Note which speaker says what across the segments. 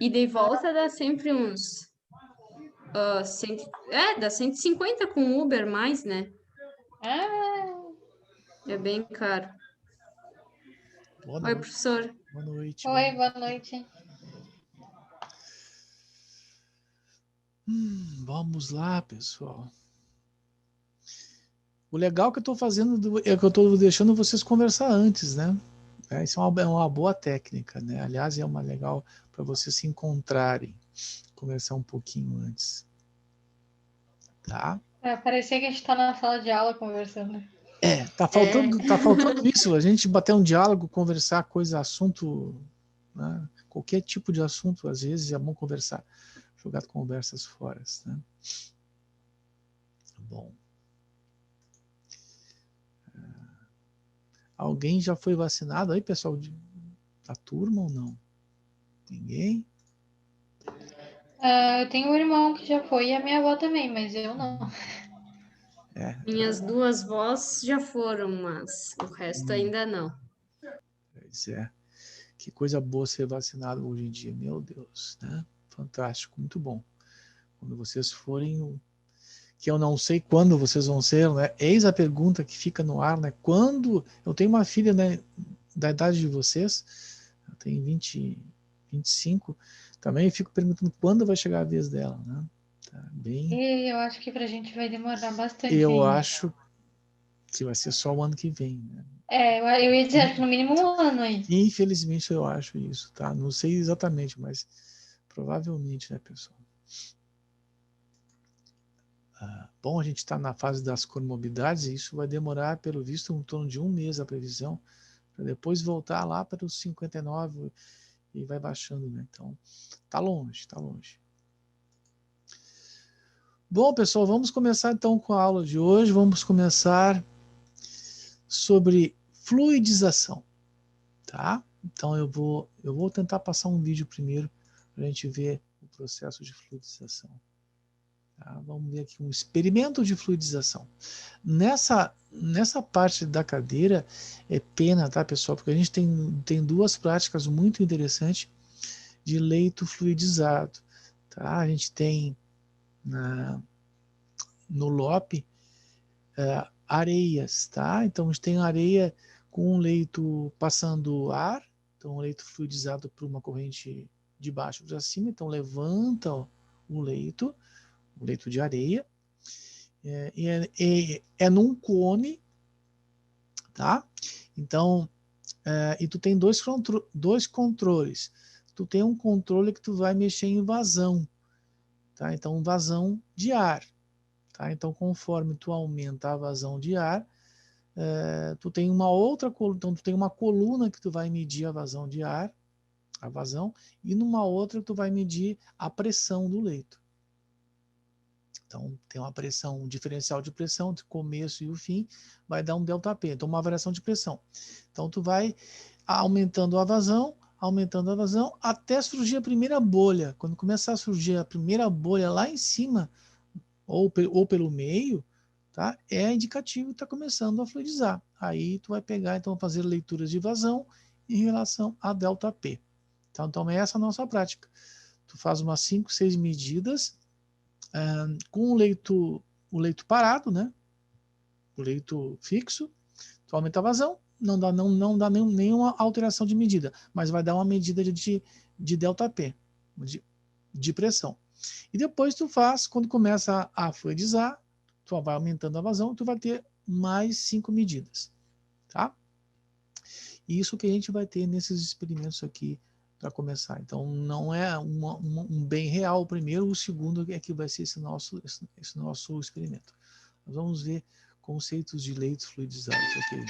Speaker 1: ida e volta dá sempre uns... dá 150 com Uber mais, né?
Speaker 2: Ah,
Speaker 1: É bem caro.
Speaker 3: Boa
Speaker 1: Oi,
Speaker 3: noite.
Speaker 1: professor.
Speaker 3: Boa noite.
Speaker 2: oi, boa noite.
Speaker 3: Vamos lá, pessoal. O legal que eu estou fazendo é que eu estou deixando vocês conversar antes, né? Isso é uma boa técnica, né? Aliás, é uma legal para vocês se encontrarem, conversar um pouquinho antes, tá?
Speaker 2: Parecia que a gente tá na sala de aula conversando.
Speaker 3: Tá faltando isso, a gente bater um diálogo, conversar coisa, assunto, né? Qualquer tipo de assunto, às vezes é bom conversar, jogar conversas fora, né? Bom. Alguém já foi vacinado aí, pessoal, da turma ou não? Ninguém?
Speaker 2: Eu tenho um irmão que já foi e a minha avó também, mas eu não.
Speaker 1: Minhas duas vós já foram, mas o resto ainda não.
Speaker 3: Pois é. Que coisa boa ser vacinado hoje em dia, meu Deus, né? Fantástico, muito bom. Quando vocês forem, que eu não sei quando vocês vão ser, né? Eis a pergunta que fica no ar, né? Quando eu tenho uma filha, né, da idade de vocês, eu tenho 25, também eu fico perguntando quando vai chegar a vez dela, né? Tá bem.
Speaker 2: E eu acho que pra gente vai demorar bastante
Speaker 3: Eu
Speaker 2: ainda.
Speaker 3: acho que vai ser só o ano que vem, né?
Speaker 2: Eu ia dizer, acho que no mínimo um ano aí.
Speaker 3: Infelizmente eu acho isso, tá? Não sei exatamente, mas provavelmente, né, pessoal? Bom, a gente está na fase das comorbidades e isso vai demorar, pelo visto, em torno de um mês a previsão, para depois voltar lá para os 59 e vai baixando, né? Então, tá longe, tá longe. Bom, pessoal, vamos começar então com a aula de hoje. Vamos começar sobre fluidização, tá? Então eu vou tentar passar um vídeo primeiro para a gente ver o processo de fluidização. Tá? Vamos ver aqui um experimento de fluidização. Nessa parte da cadeira é pena, tá, pessoal? Porque a gente tem duas práticas muito interessantes de leito fluidizado. Tá? A gente tem no LOP areias, tá? Então a gente tem areia com um leito passando ar, então um leito fluidizado por uma corrente de baixo para cima, então levanta o leito de areia, é num cone, tá? Então, e tu tem dois controles. Tu tem um controle que tu vai mexer em vazão, tá? Então, vazão de ar, tá? Então, conforme tu aumenta a vazão de ar, tu tem então tu tem uma coluna que tu vai medir a vazão de ar, a vazão, e numa outra tu vai medir a pressão do leito. Então, tem uma pressão, um diferencial de pressão, entre o começo e o fim, vai dar um ΔP, então uma variação de pressão. Então, tu vai aumentando a vazão, até surgir a primeira bolha. Quando começar a surgir a primeira bolha lá em cima, ou pelo meio, tá? É indicativo que está começando a fluidizar. Aí tu vai pegar, então, fazer leituras de vazão em relação a ΔP. Então, é essa a nossa prática. Tu faz umas 5, 6 medidas, com o leito parado, né? O leito fixo, tu aumenta a vazão, não dá nenhuma alteração de medida, mas vai dar uma medida de ΔP, de pressão. E depois tu faz, quando começa a fluidizar, tu vai aumentando a vazão, tu vai ter mais 5 medidas, tá? Isso que a gente vai ter nesses experimentos aqui para começar. Então, não é um bem real o primeiro, o segundo é que vai ser esse nosso experimento. Nós vamos ver conceitos de leitos fluidizados aqui.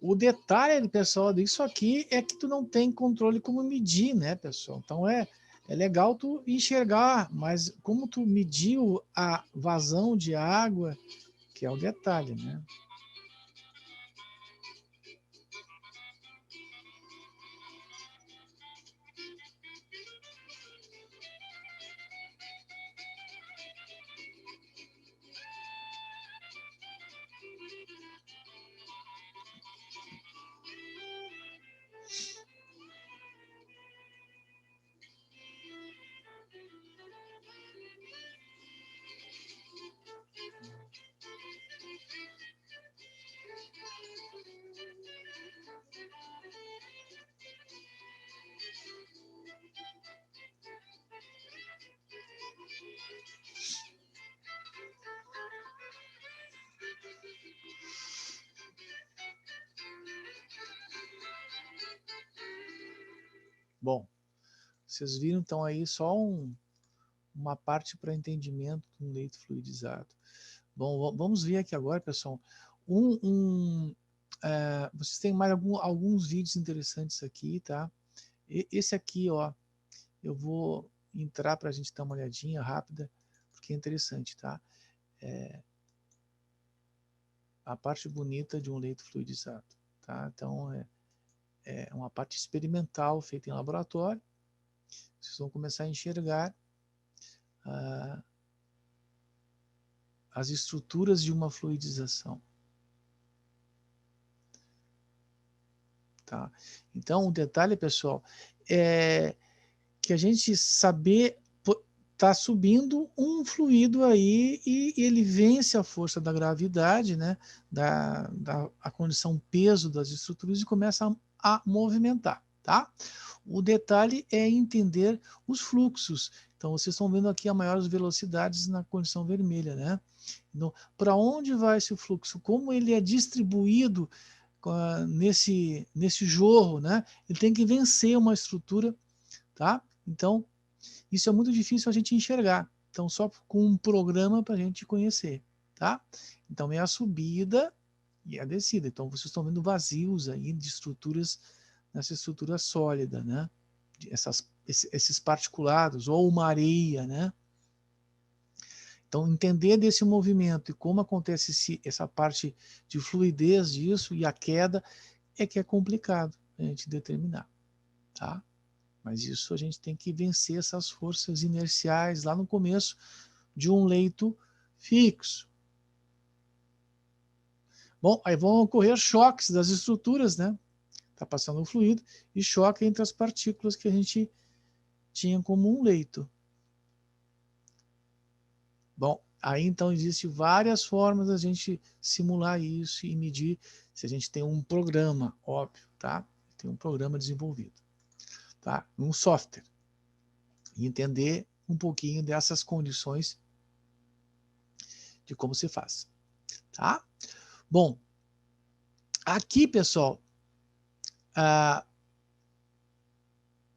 Speaker 3: O detalhe, pessoal, disso aqui é que tu não tem controle como medir, né, pessoal? Então é legal tu enxergar, mas como tu mediu a vazão de água, que é o detalhe, né? Bom, vocês viram então aí só uma parte para entendimento de um leito fluidizado. Bom, vamos ver aqui agora, pessoal. Vocês têm mais alguns vídeos interessantes aqui, tá? Esse aqui, ó, eu vou entrar para a gente dar uma olhadinha rápida, porque é interessante, tá? A parte bonita de um leito fluidizado, tá? Então, é uma parte experimental feita em laboratório. Vocês vão começar a enxergar as estruturas de uma fluidização. Tá? Então, o detalhe, pessoal, é que a gente saber está subindo um fluido aí e ele vence a força da gravidade, né, a condição peso das estruturas e começa a movimentar. Tá? O detalhe é entender os fluxos. Então, vocês estão vendo aqui as maiores velocidades na condição vermelha, né? Então, para onde vai esse fluxo? Como ele é distribuído nesse jorro, né? Ele tem que vencer uma estrutura, tá? Então, isso é muito difícil a gente enxergar. Então, só com um programa para a gente conhecer, tá? Então, é a subida e a descida. Então, vocês estão vendo vazios aí de estruturas, nessa estrutura sólida, né? Esses particulados, ou uma areia, né? Então, entender desse movimento e como acontece essa parte de fluidez disso e a queda é que é complicado a gente determinar, tá? Mas isso a gente tem que vencer essas forças inerciais lá no começo de um leito fixo. Bom, aí vão ocorrer choques das estruturas, né? Está passando o fluido e choque entre as partículas que a gente tinha como um leito. Bom, aí então existe várias formas da gente simular isso e medir se a gente tem um programa, óbvio, tá? Tem um programa desenvolvido, tá? Um software. E entender um pouquinho dessas condições de como se faz, tá? Bom, aqui, pessoal,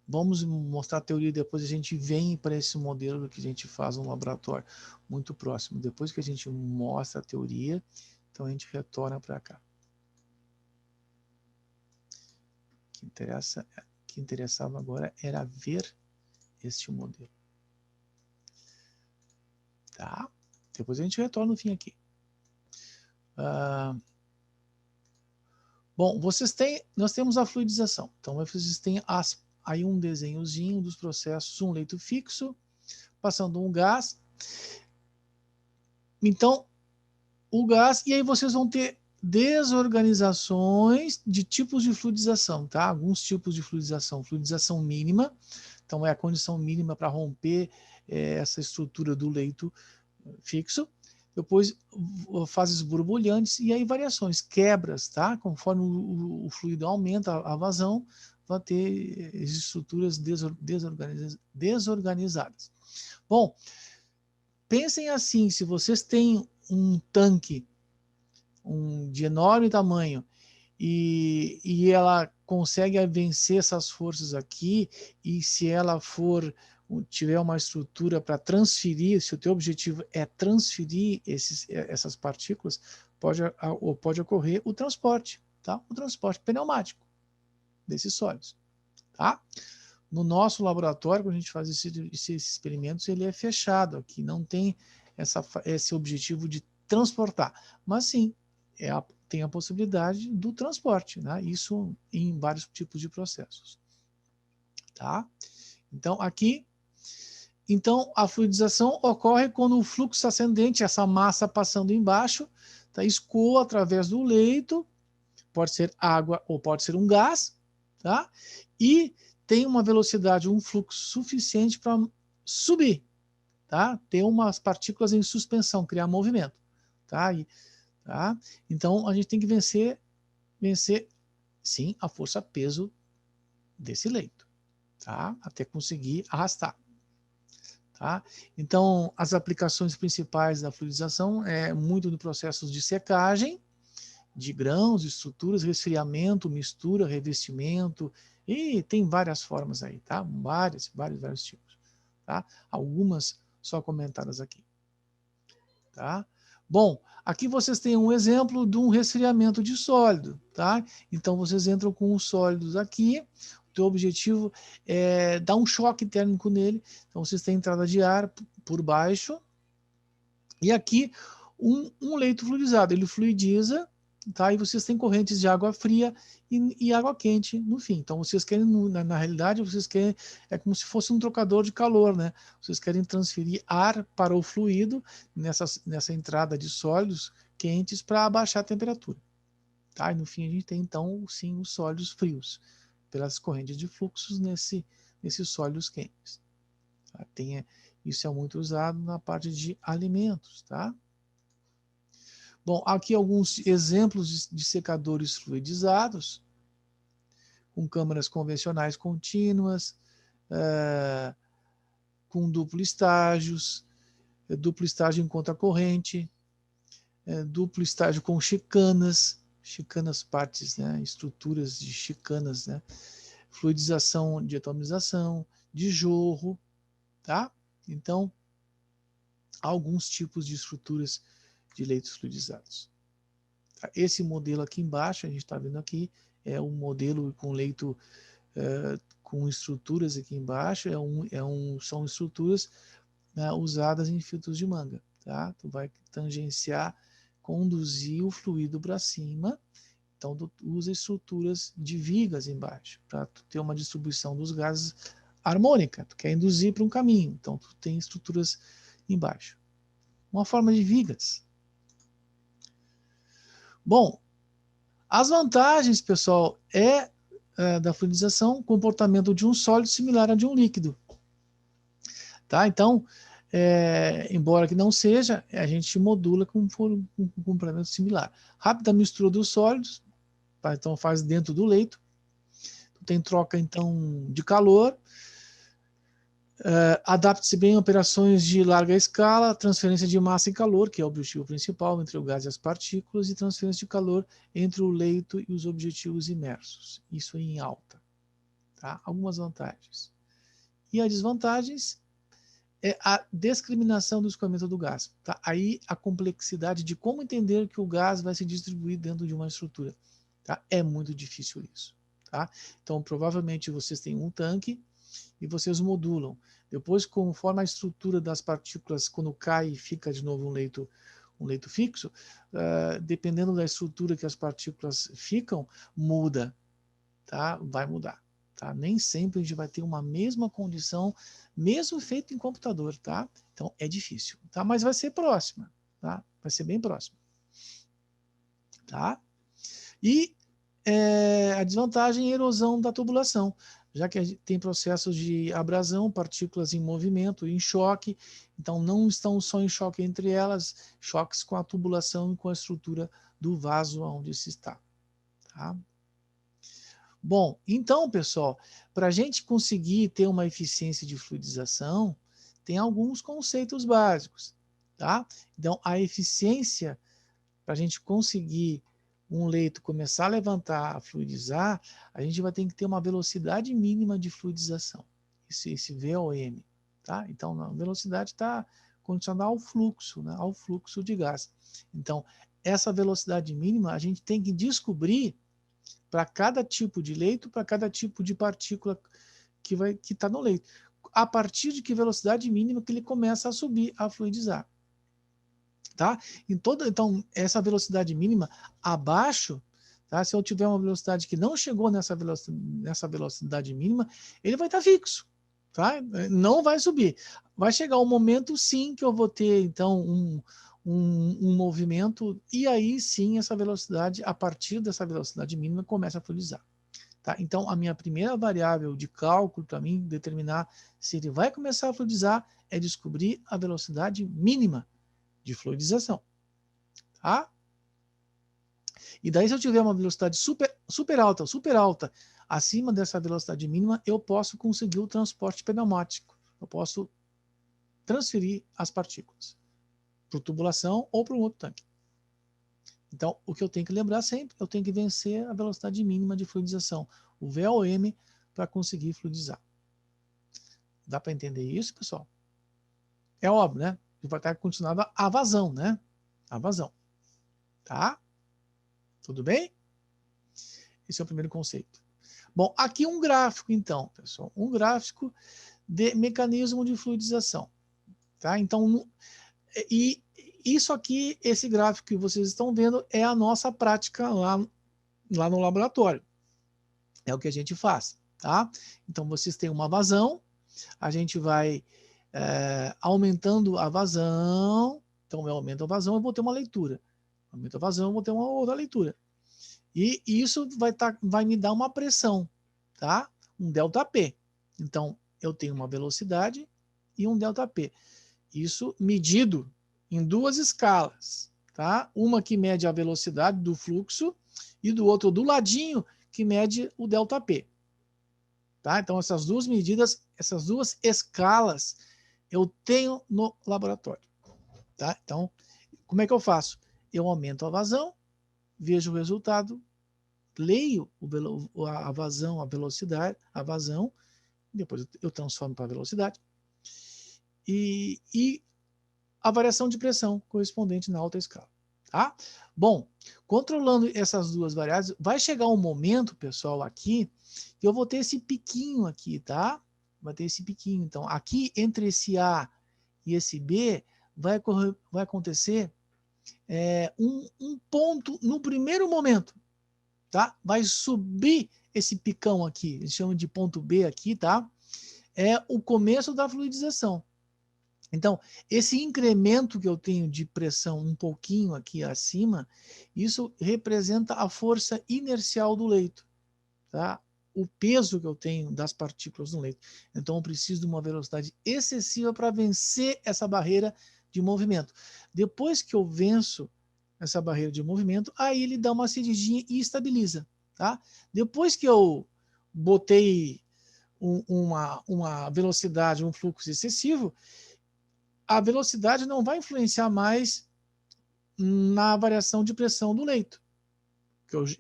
Speaker 3: vamos mostrar a teoria, depois a gente vem para esse modelo que a gente faz no laboratório muito próximo. Depois que a gente mostra a teoria, então a gente retorna para cá. O que interessava agora era ver este modelo. Tá? Depois a gente retorna no fim aqui. Bom, nós temos a fluidização. Então, vocês têm aí um desenhozinho dos processos, um leito fixo, passando um gás. Então, o gás, e aí vocês vão ter desorganizações de tipos de fluidização, tá? Alguns tipos de fluidização mínima, então é a condição mínima para romper essa estrutura do leito fixo. Depois fases borbulhantes e aí variações, quebras, tá? Conforme o fluido aumenta a vazão, vai ter estruturas desorganizadas. Bom, pensem assim, se vocês têm um tanque de enorme tamanho e ela consegue vencer essas forças aqui, e se ela tiver uma estrutura para transferir, se o teu objetivo é transferir essas partículas, pode ocorrer o transporte, tá? O transporte pneumático desses sólidos, tá? No nosso laboratório, quando a gente faz esses experimentos, ele é fechado aqui, não tem esse objetivo de transportar, mas sim, tem a possibilidade do transporte, né? Isso em vários tipos de processos, tá? Então, aqui, a fluidização ocorre quando o fluxo ascendente, essa massa passando embaixo, tá? Escoa através do leito, pode ser água ou pode ser um gás, tá? E tem uma velocidade, um fluxo suficiente para subir, tá? Ter umas partículas em suspensão, criar movimento, tá? Tá? Então, a gente tem que vencer, sim, a força-peso desse leito, tá? Até conseguir arrastar. Tá? Então, as aplicações principais da fluidização é muito no processos de secagem, de grãos, estruturas, resfriamento, mistura, revestimento, e tem várias formas aí, tá? Vários tipos, tá? Algumas só comentadas aqui, tá? Bom, aqui vocês têm um exemplo de um resfriamento de sólido, tá? Então, vocês entram com os sólidos aqui, o teu objetivo é dar um choque térmico nele, então vocês têm entrada de ar por baixo, e aqui um leito fluidizado, ele fluidiza, tá? E vocês têm correntes de água fria e água quente no fim. Então, vocês querem, na realidade, vocês querem, é como se fosse um trocador de calor, né? Vocês querem transferir ar para o fluido nessa entrada de sólidos quentes para abaixar a temperatura, tá? E no fim a gente tem, então, sim, os sólidos frios, pelas correntes de fluxos nesses sólidos quentes. Tá? Isso é muito usado na parte de alimentos, tá? Bom, aqui alguns exemplos de secadores fluidizados, com câmaras convencionais contínuas, com duplo estágio em contracorrente, duplo estágio com chicanas partes, né, estruturas de chicanas, né, fluidização de atomização, de jorro, tá? Então, alguns tipos de estruturas de leitos fluidizados. Esse modelo aqui embaixo, a gente está vendo aqui, é um modelo com leito com estruturas aqui embaixo, são estruturas, né, usadas em filtros de manga. Tá? Tu vai tangenciar, conduzir o fluido para cima, então tu usa estruturas de vigas embaixo, para tu ter uma distribuição dos gases harmônica, tu quer induzir para um caminho, então tu tem estruturas embaixo. Uma forma de vigas. Bom, as vantagens, pessoal, da fluidização, comportamento de um sólido similar a de um líquido. Tá? Então, embora que não seja, a gente modula com um complemento similar. Rápida mistura dos sólidos, tá? Então faz dentro do leito. Tem troca, então, de calor. Adapte-se bem a operações de larga escala, transferência de massa e calor, que é o objetivo principal entre o gás e as partículas, e transferência de calor entre o leito e os objetivos imersos. Isso em alta. Tá? Algumas vantagens. E as desvantagens é a discriminação do escoamento do gás. Tá? Aí a complexidade de como entender que o gás vai se distribuir dentro de uma estrutura. Tá? É muito difícil isso. Tá? Então, provavelmente, vocês têm um tanque e vocês modulam. Depois, conforme a estrutura das partículas, quando cai e fica de novo um leito fixo, dependendo da estrutura que as partículas ficam, muda. Tá? Vai mudar. Tá? Nem sempre a gente vai ter uma mesma condição, mesmo feito em computador, tá? Então é difícil, tá? Mas vai ser próxima, tá? Vai ser bem próxima, tá? E a desvantagem é a erosão da tubulação, já que tem processos de abrasão, partículas em movimento, em choque, então não estão só em choque entre elas, choques com a tubulação e com a estrutura do vaso onde se está, tá? Bom, então, pessoal, para a gente conseguir ter uma eficiência de fluidização, tem alguns conceitos básicos, tá? Então, a eficiência, para a gente conseguir um leito começar a levantar, a fluidizar, a gente vai ter que ter uma velocidade mínima de fluidização, esse VOM, tá? Então, a velocidade está condicionada ao fluxo, né? Ao fluxo de gás. Então, essa velocidade mínima, a gente tem que descobrir para cada tipo de leito, para cada tipo de partícula que está no leito. A partir de que velocidade mínima que ele começa a subir, a fluidizar. Tá? Então, essa velocidade mínima abaixo, tá? Se eu tiver uma velocidade que não chegou nessa velocidade mínima, ele vai estar fixo. Tá? Não vai subir. Vai chegar um momento, sim, que eu vou ter, então, um movimento, e aí sim essa velocidade, a partir dessa velocidade mínima, começa a fluidizar. Tá? Então, a minha primeira variável de cálculo para mim determinar se ele vai começar a fluidizar é descobrir a velocidade mínima de fluidização. Tá? E daí, se eu tiver uma velocidade super alta, acima dessa velocidade mínima, eu posso conseguir o transporte pneumático. Eu posso transferir as partículas para tubulação ou para um outro tanque. Então, o que eu tenho que lembrar sempre, eu tenho que vencer a velocidade mínima de fluidização, o VOM, para conseguir fluidizar. Dá para entender isso, pessoal? É óbvio, né? Vai estar continuada a vazão, né? A vazão. Tá? Tudo bem? Esse é o primeiro conceito. Bom, aqui um gráfico, então, pessoal. Um gráfico de mecanismo de fluidização. Tá? Então, e isso aqui, esse gráfico que vocês estão vendo, é a nossa prática lá no laboratório. É o que a gente faz, tá? Então, vocês têm uma vazão, a gente vai aumentando a vazão. Então, eu aumento a vazão, eu vou ter uma leitura. Aumento a vazão, eu vou ter uma outra leitura. E isso vai me dar uma pressão, tá? Um ΔP. Então, eu tenho uma velocidade e um ΔP. Isso medido em duas escalas, tá? Uma que mede a velocidade do fluxo e do outro do ladinho que mede o ΔP. Tá? Então, essas duas medidas, essas duas escalas, eu tenho no laboratório. Tá? Então, como é que eu faço? Eu aumento a vazão, vejo o resultado, leio a vazão, a velocidade, a vazão, depois eu transformo para a velocidade, e a variação de pressão correspondente na alta escala. Tá? Bom, controlando essas duas variáveis, vai chegar um momento, pessoal, aqui, que eu vou ter esse piquinho aqui, tá? Vai ter esse piquinho. Então, aqui entre esse A e esse B, vai acontecer um ponto no primeiro momento, tá? Vai subir esse picão aqui, eles chamam de ponto B aqui, tá? É o começo da fluidização. Então, esse incremento que eu tenho de pressão um pouquinho aqui acima, isso representa a força inercial do leito, tá? O peso que eu tenho das partículas no leito. Então, eu preciso de uma velocidade excessiva para vencer essa barreira de movimento. Depois que eu venço essa barreira de movimento, aí ele dá uma cedidinha e estabiliza, tá? Depois que eu botei uma velocidade, um fluxo excessivo, a velocidade não vai influenciar mais na variação de pressão do leito.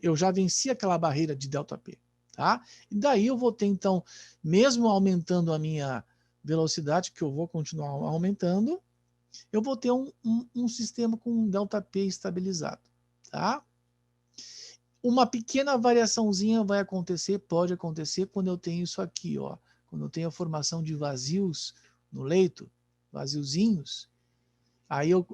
Speaker 3: Eu já venci aquela barreira de ΔP. Tá? E daí eu vou ter, então, mesmo aumentando a minha velocidade, que eu vou continuar aumentando, eu vou ter um sistema com um ΔP estabilizado. Tá? Uma pequena variaçãozinha vai acontecer, pode acontecer quando eu tenho isso aqui, ó, quando eu tenho a formação de vazios no leito, vaziozinhos, aí eu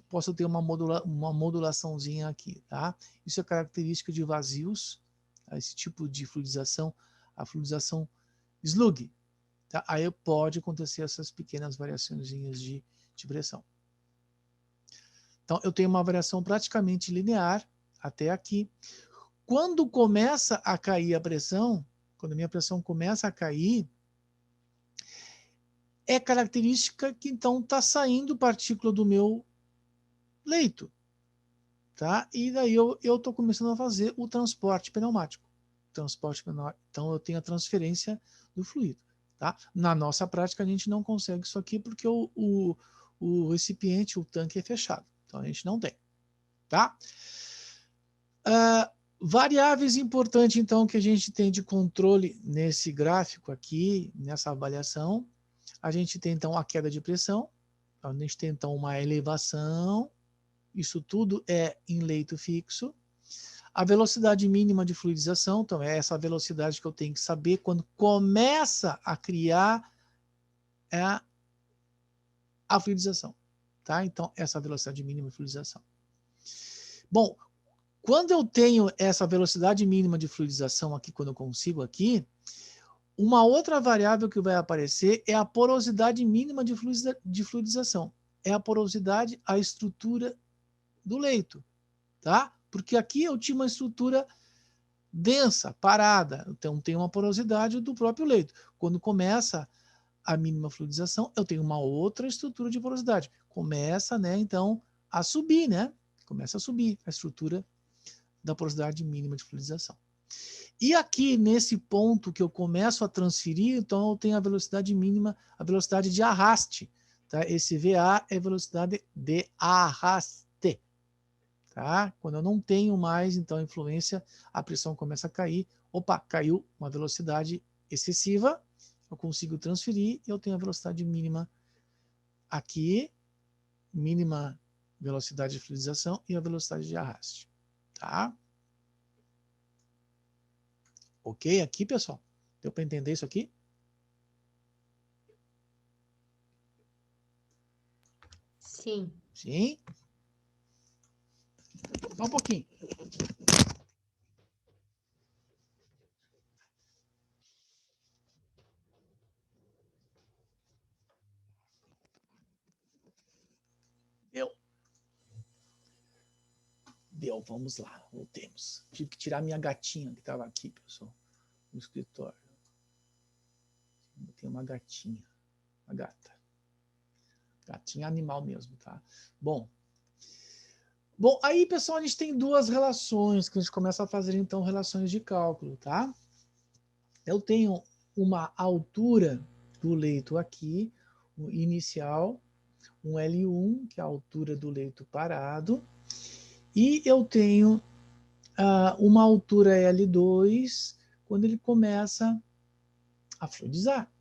Speaker 3: posso ter uma modulaçãozinha aqui, tá? Isso é característica de vazios, tá? Esse tipo de fluidização, a fluidização slug, tá? Aí pode acontecer essas pequenas variaçõezinhas de pressão. Então, eu tenho uma variação praticamente linear até aqui. Quando começa a cair a pressão, quando a minha pressão começa a cair, é característica que então está saindo partícula do meu leito, tá? E daí eu estou começando a fazer o transporte pneumático. Então eu tenho a transferência do fluido, tá? Na nossa prática a gente não consegue isso aqui porque o recipiente, o tanque é fechado. Então a gente não tem, tá? Variáveis importantes então que a gente tem de controle nesse gráfico aqui, nessa avaliação. A gente tem então a queda de pressão, a gente tem então uma elevação, isso tudo é em leito fixo. A velocidade mínima de fluidização, então é essa velocidade que eu tenho que saber quando começa a criar a fluidização, tá? Então, essa velocidade mínima de fluidização. Bom, quando eu tenho essa velocidade mínima de fluidização aqui, quando eu consigo aqui, uma outra variável que vai aparecer é a porosidade mínima de fluidização. É a porosidade, a estrutura do leito, tá? Porque aqui eu tinha uma estrutura densa, parada, então tem uma porosidade do próprio leito. Quando começa a mínima fluidização, eu tenho uma outra estrutura de porosidade. Começa, né, então, a subir, né? Começa a subir a estrutura da porosidade mínima de fluidização. E aqui, nesse ponto que eu começo a transferir, então eu tenho a velocidade mínima, a velocidade de arraste. Tá? Esse VA é velocidade de arraste. Tá? Quando eu não tenho mais, então, a influência, a pressão começa a cair. Opa, caiu uma velocidade excessiva, eu consigo transferir e eu tenho a velocidade mínima aqui, mínima velocidade de fluidização e a velocidade de arraste. Tá? Ok aqui, pessoal? Deu para entender isso aqui?
Speaker 1: Sim.
Speaker 3: Sim? Só um pouquinho. Deu. Deu, vamos lá, voltemos. Tive que tirar minha gatinha que estava aqui, pessoal, no escritório. Tem uma gatinha, uma gata. Gatinha animal mesmo, tá? Bom, aí, pessoal, a gente tem duas relações que a gente começa a fazer, então, relações de cálculo, tá? Eu tenho uma altura do leito aqui, o inicial, um L1, que é a altura do leito parado, e eu tenho uma altura L2 quando ele começa a fluidizar,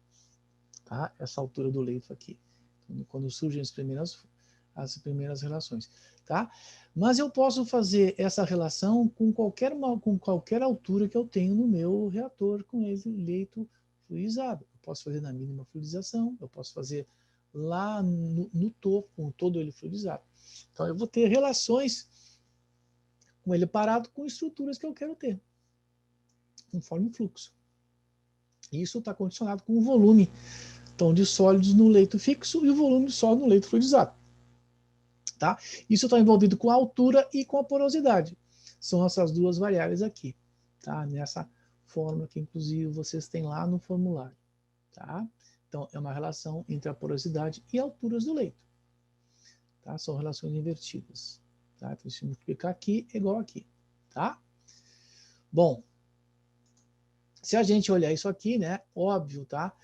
Speaker 3: tá? Essa altura do leito aqui, quando surgem as primeiras relações, tá? Mas eu posso fazer essa relação com qualquer altura que eu tenho no meu reator com esse leito fluidizado. Eu posso fazer na mínima fluidização, eu posso fazer lá no topo, com todo ele fluidizado. Então eu vou ter relações com ele parado com estruturas que eu quero ter, conforme o fluxo. Isso está condicionado com o volume então, de sólidos no leito fixo e o volume de sólido no leito fluidizado. Tá? Isso está envolvido com a altura e com a porosidade. São essas duas variáveis aqui, tá? Nessa fórmula que, inclusive, vocês têm lá no formulário. Tá? Então, é uma relação entre a porosidade e alturas do leito. Tá? São relações invertidas. Tá? Então, se multiplicar aqui, é igual aqui. Tá? Bom, se a gente olhar isso aqui, né, óbvio, tá?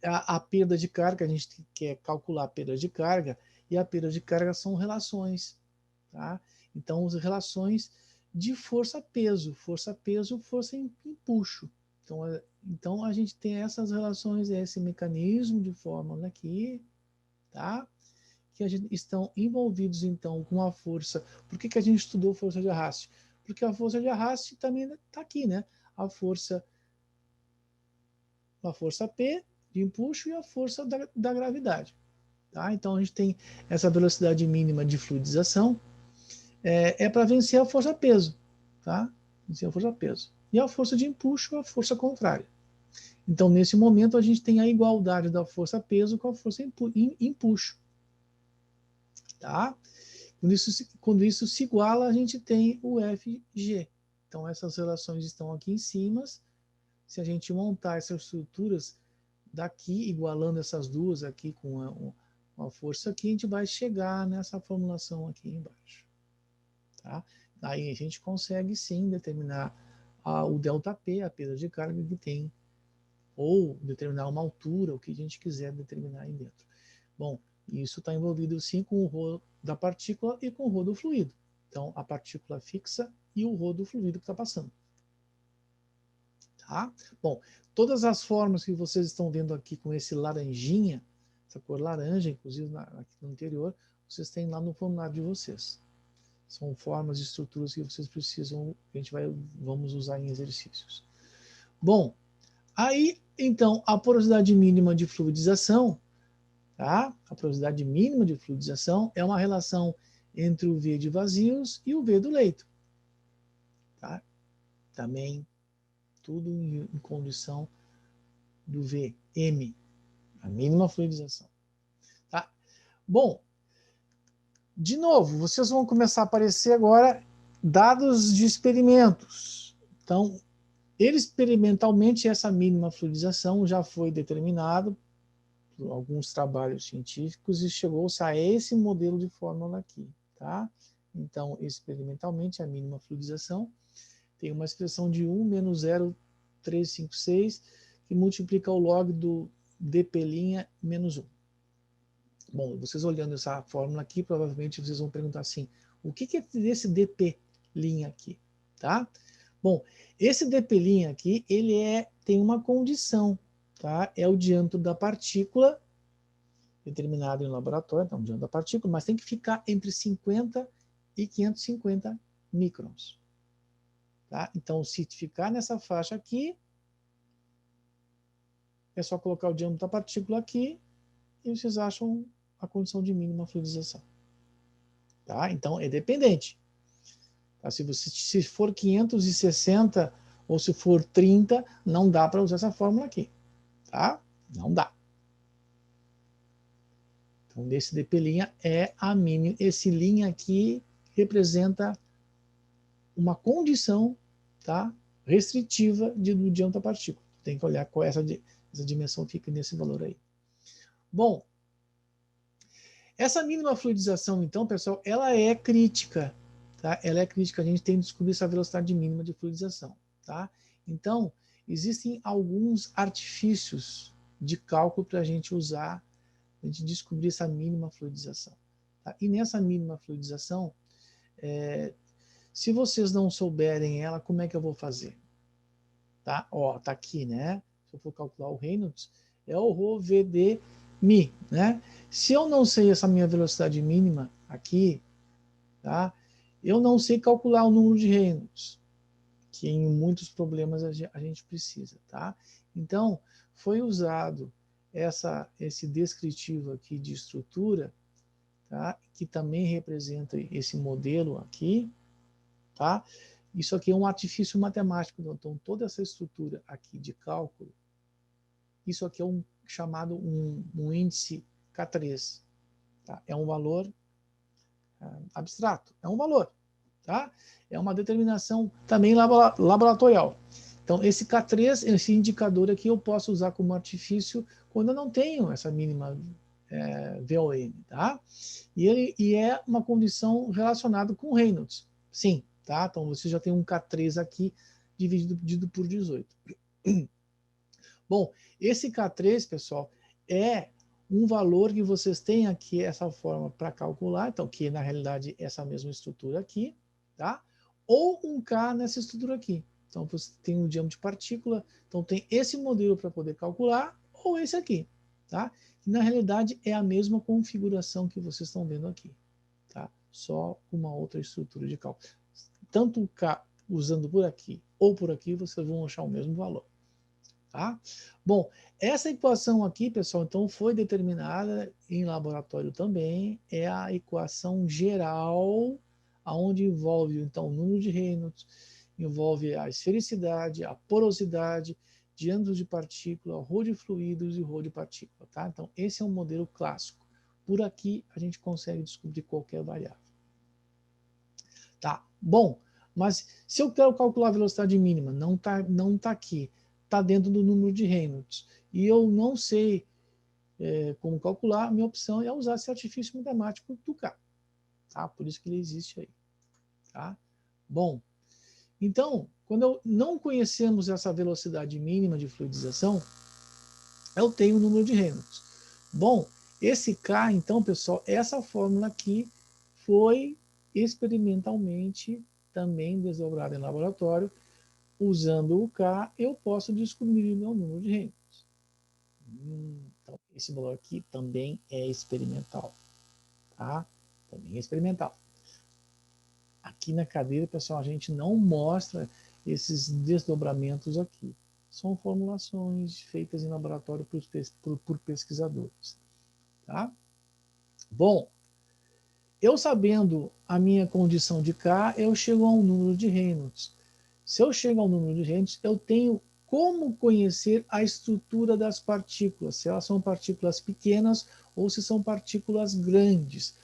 Speaker 3: A perda de carga, a gente quer calcular a perda de carga, e a perda de carga são relações, tá? Então, as relações de força-peso, força-peso, força-empuxo. Então, a gente tem essas relações, esse mecanismo de fórmula aqui, tá? Que estão envolvidos, então, com a força. Por que a gente estudou força de arraste? Porque a força de arraste também está aqui, né? A força P de empuxo e a força da gravidade. Tá? Então a gente tem essa velocidade mínima de fluidização, para vencer a força-peso. Tá? Vencer a força-peso. E a força de empuxo, a força contrária. Então, nesse momento, a gente tem a igualdade da força-peso com a força empuxo. Tá? Quando isso se iguala, a gente tem o FG. Então, essas relações estão aqui em cima. Se a gente montar essas estruturas daqui, igualando essas duas aqui com a força aqui, a gente vai chegar nessa formulação aqui embaixo. Tá? Aí a gente consegue sim determinar o ΔP, a perda de carga que tem, ou determinar uma altura, o que a gente quiser determinar aí dentro. Bom, isso está envolvido sim com o rho da partícula e com o rho do fluido. Então, a partícula fixa e o rho do fluido que está passando. Tá? Bom, todas as formas que vocês estão vendo aqui com esse laranjinha, essa cor laranja, inclusive aqui no interior, vocês têm lá no formulário de vocês. São formas e estruturas que vocês precisam, vamos usar em exercícios. Bom, aí, então, a porosidade mínima de fluidização, tá? A porosidade mínima de fluidização é uma relação entre o V de vazios e o V do leito. Tá? Também tudo em condição do V, M, a mínima fluidização. Tá? Bom, de novo, vocês vão começar a aparecer agora dados de experimentos. Então, experimentalmente, essa mínima fluidização já foi determinado por alguns trabalhos científicos e chegou-se a esse modelo de fórmula aqui. Tá? Então, experimentalmente, a mínima fluidização tem uma expressão de 1 menos 0,356, que multiplica o log do dp' menos 1. Bom, vocês olhando essa fórmula aqui, provavelmente vocês vão perguntar assim, o que é esse dp' aqui? Tá? Bom, esse dp' aqui, ele tem uma condição, tá? É o diâmetro da partícula, determinado em laboratório, então o diâmetro da partícula, mas tem que ficar entre 50 e 550 microns. Tá? Então, se ficar nessa faixa aqui, é só colocar o diâmetro da partícula aqui e vocês acham a condição de mínima fluidização. Tá? Então, é dependente. Tá? Se for 560 ou se for 30, não dá para usar essa fórmula aqui. Tá? Não dá. Então, esse dp' é a mínima. Esse linha aqui representa uma condição, tá, restritiva do diâmetro da partícula. Tem que olhar qual essa dimensão fica nesse valor aí. Bom, essa mínima fluidização, então, pessoal, ela é crítica. Tá? Ela é crítica. A gente tem que descobrir essa velocidade mínima de fluidização. Tá? Então, existem alguns artifícios de cálculo para a gente usar, para a gente descobrir essa mínima fluidização. Tá? E nessa mínima fluidização, se vocês não souberem ela, como é que eu vou fazer? Tá? Ó, tá aqui, né? Se eu for calcular o Reynolds, é o ρ v mi, né? Se eu não sei essa minha velocidade mínima aqui, tá? Eu não sei calcular o número de Reynolds, que em muitos problemas a gente precisa, tá? Então, foi usado esse descritivo aqui de estrutura, tá? Que também representa esse modelo aqui, tá? Isso aqui é um artifício matemático, então toda essa estrutura aqui de cálculo, isso aqui é chamado um índice K3. Tá? É um valor abstrato, é um valor. Tá? É uma determinação também laboratorial. Então, esse K3, esse indicador aqui, eu posso usar como artifício quando eu não tenho essa mínima VOM. Tá? E é uma condição relacionada com Reynolds. Sim, tá? Então você já tem um K3 aqui dividido por 18. Bom, esse K3, pessoal, é um valor que vocês têm aqui, essa forma para calcular, então, que na realidade é essa mesma estrutura aqui, tá? Ou um K nessa estrutura aqui. Então você tem um diâmetro de partícula, então tem esse modelo para poder calcular, ou esse aqui, tá? E na realidade é a mesma configuração que vocês estão vendo aqui, tá? Só uma outra estrutura de cálculo. Tanto o K usando por aqui ou por aqui, vocês vão achar o mesmo valor. Tá? Bom, essa equação aqui, pessoal, então foi determinada em laboratório também, é a equação geral, onde envolve então o número de Reynolds, envolve a esfericidade, a porosidade, diâmetro de partícula, ρ de fluidos e ρ de partícula. Tá? Então, esse é um modelo clássico. Por aqui, a gente consegue descobrir qualquer variável. Tá? Bom, mas se eu quero calcular a velocidade mínima, não tá aqui, está dentro do número de Reynolds, e eu não sei como calcular, minha opção é usar esse artifício matemático do K. Tá? Por isso que ele existe aí. Tá? Bom, então, quando não conhecemos essa velocidade mínima de fluidização, eu tenho o número de Reynolds. Bom, esse K, então, pessoal, essa fórmula aqui foi experimentalmente também desdobrada em laboratório. Usando o K, eu posso descobrir o meu número de Reynolds. Então, esse valor aqui também é experimental. Tá? Também é experimental. Aqui na cadeira, pessoal, a gente não mostra esses desdobramentos aqui. São formulações feitas em laboratório por pesquisadores. Tá? Bom, eu sabendo a minha condição de K, eu chego a um número de Reynolds. Se eu chego ao número de Reynolds, eu tenho como conhecer a estrutura das partículas, se elas são partículas pequenas ou se são partículas grandes,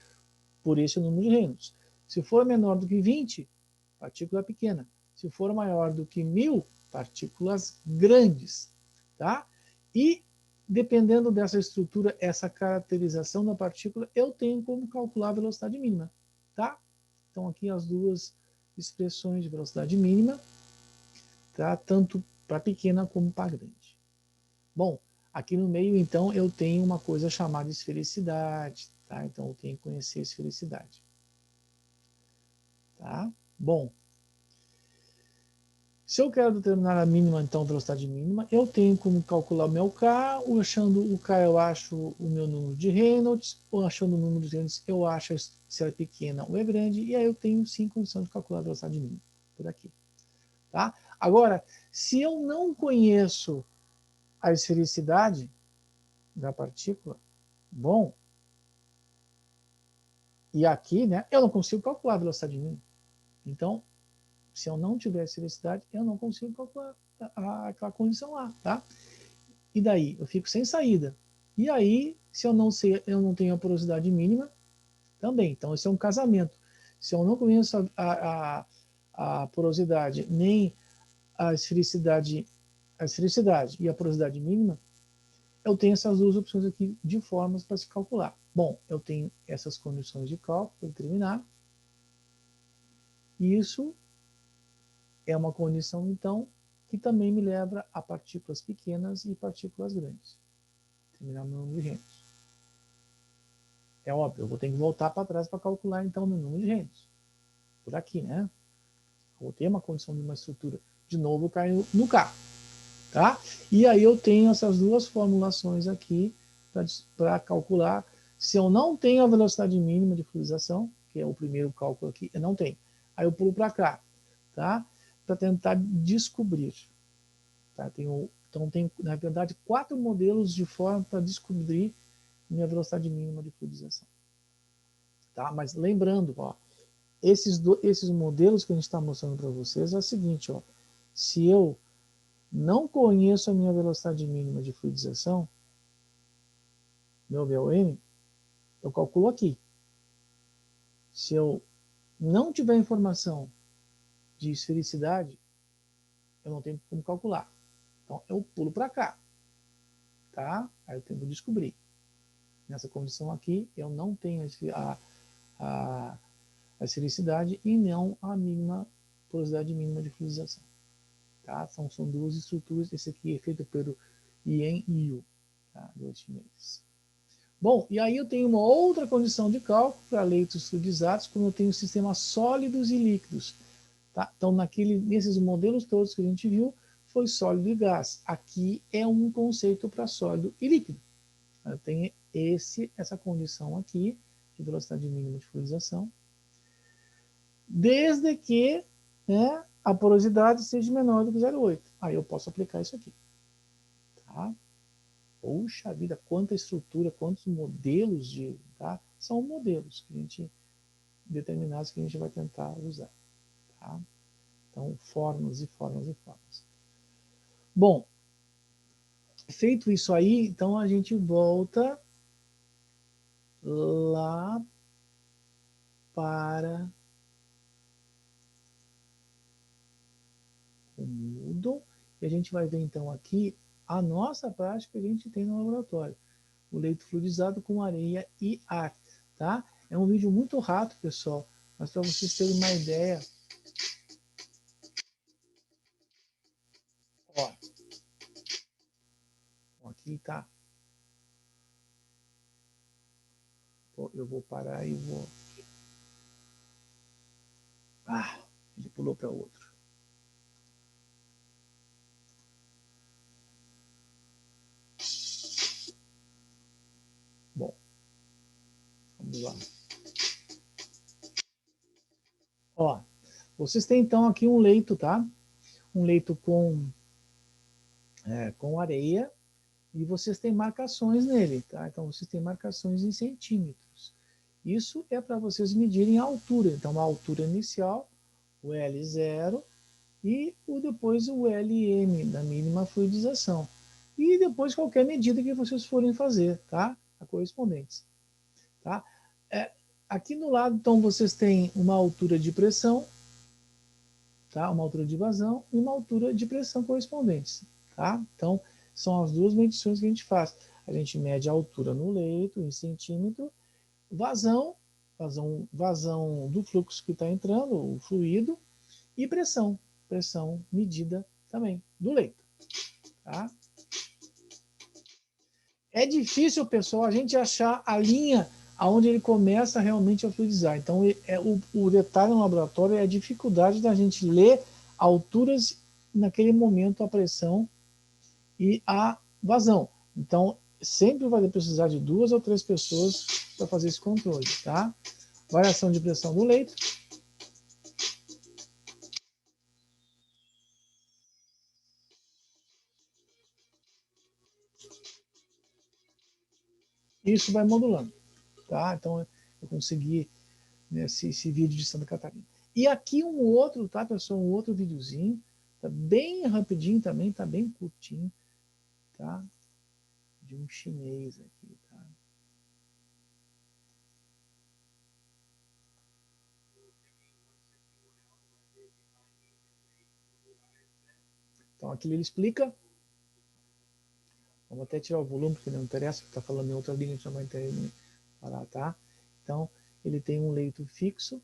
Speaker 3: por esse o número de Reynolds. Se for menor do que 20, partícula pequena. Se for maior do que 1000, partículas grandes. Tá? E, dependendo dessa estrutura, essa caracterização da partícula, eu tenho como calcular a velocidade mínima. Tá? Então, aqui as duas expressões de velocidade mínima, tá? Tanto para pequena como para grande. Bom, aqui no meio, então, eu tenho uma coisa chamada esfericidade. Tá? Então, eu tenho que conhecer a esfericidade. Tá? Bom, se eu quero determinar a mínima, então, velocidade mínima, eu tenho como calcular o meu K, achando o K eu acho o meu número de Reynolds, ou achando o número de Reynolds eu acho se é pequena ou é grande, e aí eu tenho sim condição de calcular a velocidade mínima, por aqui. Tá? Agora, se eu não conheço a esfericidade da partícula, bom, e aqui, né, eu não consigo calcular a velocidade mínima. Então, se eu não tiver esfericidade, eu não consigo calcular aquela condição lá, tá? E daí? Eu fico sem saída. E aí, se eu não sei, eu não tenho a porosidade mínima, também. Então, esse é um casamento. Se eu não conheço a porosidade, nem a esfericidade e a porosidade mínima, eu tenho essas duas opções aqui de formas para se calcular. Bom, eu tenho essas condições de cálculo para determinar. E isso é uma condição, então, que também me leva a partículas pequenas e partículas grandes. Determinar o meu número de Reynolds. É óbvio, eu vou ter que voltar para trás para calcular, então, o meu número de Reynolds. Por aqui, né? Vou ter uma condição de uma estrutura. De novo, eu caio no K. Tá? E aí eu tenho essas duas formulações aqui para calcular. Se eu não tenho a velocidade mínima de fluidização, que é o primeiro cálculo aqui, eu não tenho. Aí eu pulo para cá, tá? Para tentar descobrir. Tá? Então tem, na verdade, 4 modelos de forma para descobrir minha velocidade mínima de fluidização. Tá? Mas lembrando, ó, esses modelos que a gente está mostrando para vocês é o seguinte, ó, se eu não conheço a minha velocidade mínima de fluidização, meu VOM, eu calculo aqui. Se eu não tiver informação de esfericidade, eu não tenho como calcular. Então, eu pulo para cá. Tá? Aí eu tento descobrir. Nessa condição aqui, eu não tenho a esfericidade e não a porosidade mínima de fluidização. Tá? São duas estruturas. Esse aqui é feito pelo Yen e Yu, tá? Dois chineses. Bom, e aí eu tenho uma outra condição de cálculo para leitos fluidizados, quando eu tenho sistemas sólidos e líquidos. Tá? Então, nesses modelos todos que a gente viu, foi sólido e gás. Aqui é um conceito para sólido e líquido. Eu tenho essa condição aqui, de velocidade mínima de fluidização, desde que, né, a porosidade seja menor do que 0,8. Aí eu posso aplicar isso aqui. Tá? Poxa vida, quanta estrutura, quantos modelos tá? São modelos que a gente determinados que a gente vai tentar usar. Tá? Então, formas e formas e formas. Bom, feito isso aí, então a gente volta lá para o Moodle e a gente vai ver então aqui a nossa prática que a gente tem no laboratório. O leito fluidizado com areia e ar. Tá? É um vídeo muito rápido, pessoal, mas para vocês terem uma ideia. Ó, aqui tá. Eu vou parar e vou. Ah, ele pulou para outro. Bom, vamos lá. Ó, Vocês têm, então, aqui um leito, tá? Um leito com areia, e vocês têm marcações nele, tá? Então, vocês têm marcações em centímetros. Isso é para vocês medirem a altura. Então, a altura inicial, o L0, e depois o LM, da mínima fluidização. E depois qualquer medida que vocês forem fazer, tá? A correspondentes. Tá? Aqui no lado, então, vocês têm uma altura de pressão, tá? Uma altura de vazão e uma altura de pressão correspondentes. Tá? Então, são as duas medições que a gente faz. A gente mede a altura no leito, em centímetro, vazão do fluxo que está entrando, o fluido, e pressão medida também do leito. Tá? É difícil, pessoal, a gente achar a linha aonde ele começa realmente a fluidizar. Então, o detalhe no laboratório é a dificuldade da gente ler alturas naquele momento, a pressão e a vazão. Então, sempre vai precisar de 2 ou 3 pessoas para fazer esse controle, tá? Variação de pressão do leito. Isso vai modulando, tá? Então, eu consegui esse vídeo de Santa Catarina. E aqui um outro, tá, pessoal? Um outro videozinho. Tá bem rapidinho também, tá bem curtinho, tá? De um chinês aqui, tá? Então aqui ele explica. Vamos até tirar o volume, porque não interessa, porque está falando em outra língua, a gente não vai entender parar, tá? Então, ele tem um leito fixo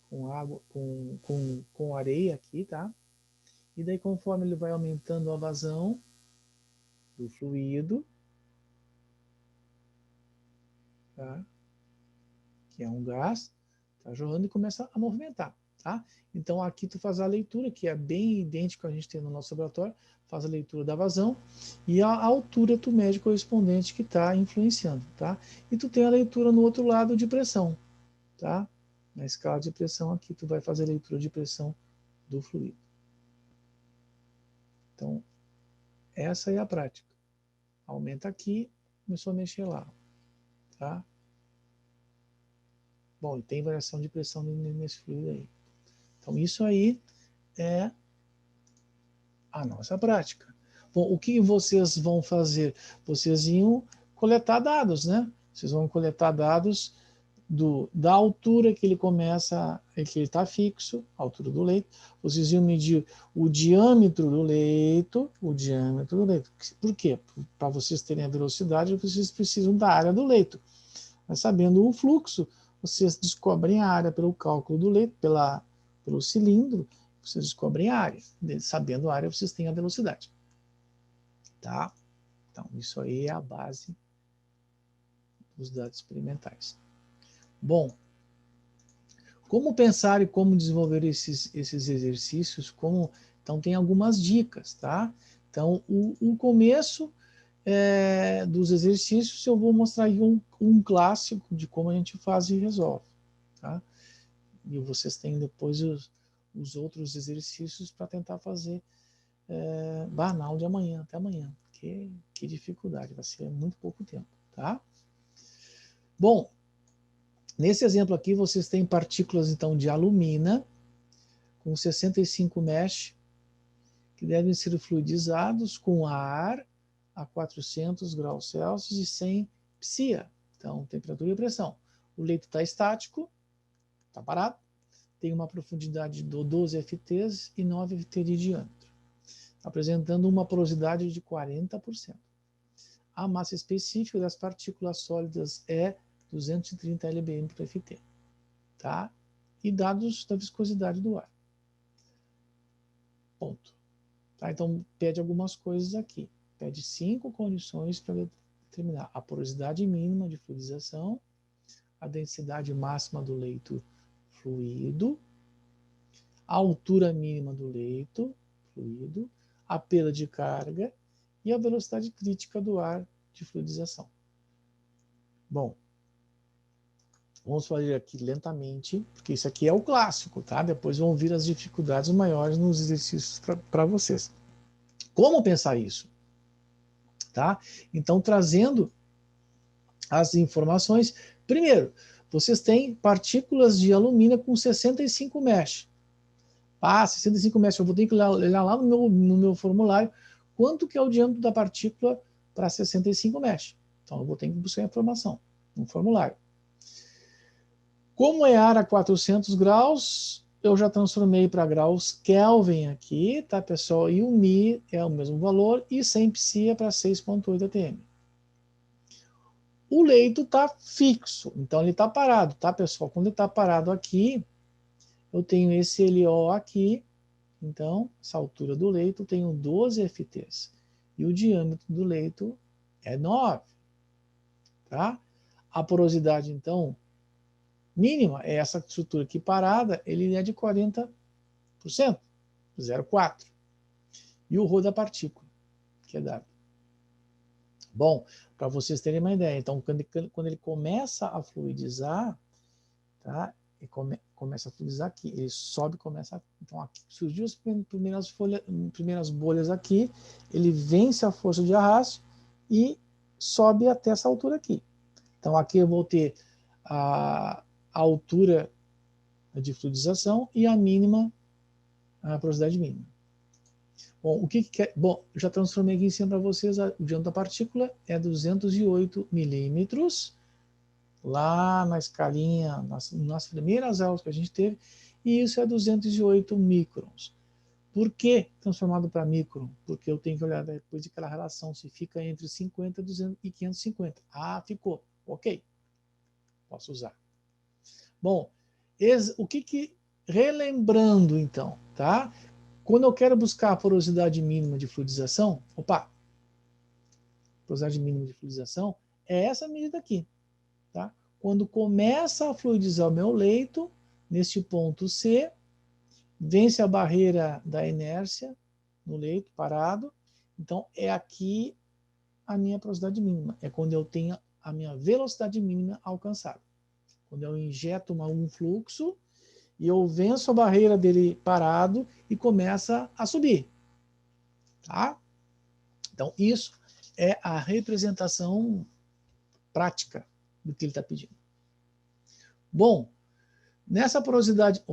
Speaker 3: com água, com areia aqui, tá? E daí, conforme ele vai aumentando a vazão do fluido, tá? Que é um gás, tá jorrando e começa a movimentar, tá? Então aqui tu faz a leitura, que é bem idêntico a gente tem no nosso laboratório, faz a leitura da vazão e a altura tu mede correspondente que está influenciando, tá? E tu tem a leitura no outro lado de pressão, tá? Na escala de pressão aqui tu vai fazer a leitura de pressão do fluido. Então essa é a prática. Aumenta aqui, começou a mexer lá, tá? Bom, e tem variação de pressão nesse fluido aí. Então isso aí é a nossa prática. Bom, o que vocês vão fazer? Vocês iam coletar dados, né? Vocês vão coletar dados da altura que ele começa, que ele está fixo, a altura do leito. Vocês iam medir o diâmetro do leito, Por quê? Para vocês terem a velocidade, vocês precisam da área do leito. Mas sabendo o fluxo, vocês descobrem a área pelo cálculo do leito, pelo cilindro, vocês descobrem a área. Sabendo a área, vocês têm a velocidade. Tá? Então, isso aí é a base dos dados experimentais. Bom, como pensar e como desenvolver esses exercícios? Então, tem algumas dicas, tá? Então, o começo dos exercícios, eu vou mostrar aí um clássico de como a gente faz e resolve, tá? E vocês têm depois os outros exercícios para tentar fazer banal de amanhã, até amanhã. Que dificuldade, vai ser muito pouco tempo, tá? Bom, nesse exemplo aqui vocês têm partículas então de alumina com 65 mesh que devem ser fluidizados com ar a 400 graus Celsius e 100 psia, então temperatura e pressão. O leito está estático, está parado, tem uma profundidade de 12 FTs e 9 FT de diâmetro, apresentando uma porosidade de 40%. A massa específica das partículas sólidas é 230 lbm por FT, tá? E dados da viscosidade do ar. Ponto. Tá? Então, pede algumas coisas aqui. Pede 5 condições para determinar a porosidade mínima de fluidização, a densidade máxima do leito fluido, a altura mínima do leito fluido, a perda de carga e a velocidade crítica do ar de fluidização. Bom, Vamos fazer aqui lentamente, porque isso aqui é o clássico, tá? Depois vão vir as dificuldades maiores nos exercícios para vocês. Como pensar isso? Tá? Então, trazendo as informações. Primeiro, vocês têm partículas de alumínio com 65 mesh. 65 mesh. Eu vou ter que olhar lá no meu formulário quanto que é o diâmetro da partícula para 65 mesh. Então, eu vou ter que buscar a informação no formulário. Como é ar a 400 graus, eu já transformei para graus Kelvin aqui, tá, pessoal? E o Mi é o mesmo valor e 100 psi é para 6,8 atm. O leito está fixo, então ele está parado, tá, pessoal? Quando ele está parado aqui, eu tenho esse LO aqui, então, essa altura do leito, eu tenho 12 FTs. E o diâmetro do leito é 9, tá? A porosidade, então, mínima é essa estrutura aqui parada, ele é de 40%, 0,4. E o ρ da partícula, que é dado. Bom, para vocês terem uma ideia, então, quando ele começa a fluidizar, tá? E começa a fluidizar aqui, ele sobe, começa. Então, aqui surgiu as primeiras bolhas aqui, ele vence a força de arraste e sobe até essa altura aqui. Então, aqui eu vou ter a altura de fluidização e a mínima, a porosidade mínima. Bom, o que é? Bom, já transformei aqui em cima para vocês, o diâmetro da partícula é 208 milímetros, lá na escalinha, nas primeiras aulas que a gente teve, e isso é 208 microns. Por que transformado para micron? Porque eu tenho que olhar depois de aquela relação, se fica entre 50 e 550. Ah, ficou. Ok. Posso usar. Bom, relembrando então, tá? Quando eu quero buscar a porosidade mínima de fluidização, porosidade mínima de fluidização é essa medida aqui, tá? Quando começa a fluidizar o meu leito, neste ponto C, vence a barreira da inércia no leito parado, então é aqui a minha porosidade mínima, é quando eu tenho a minha velocidade mínima alcançada. Quando eu injeto um fluxo e eu venço a barreira dele parado e começa a subir. Tá? Então, isso é a representação prática do que ele está pedindo. Bom, nessa porosidade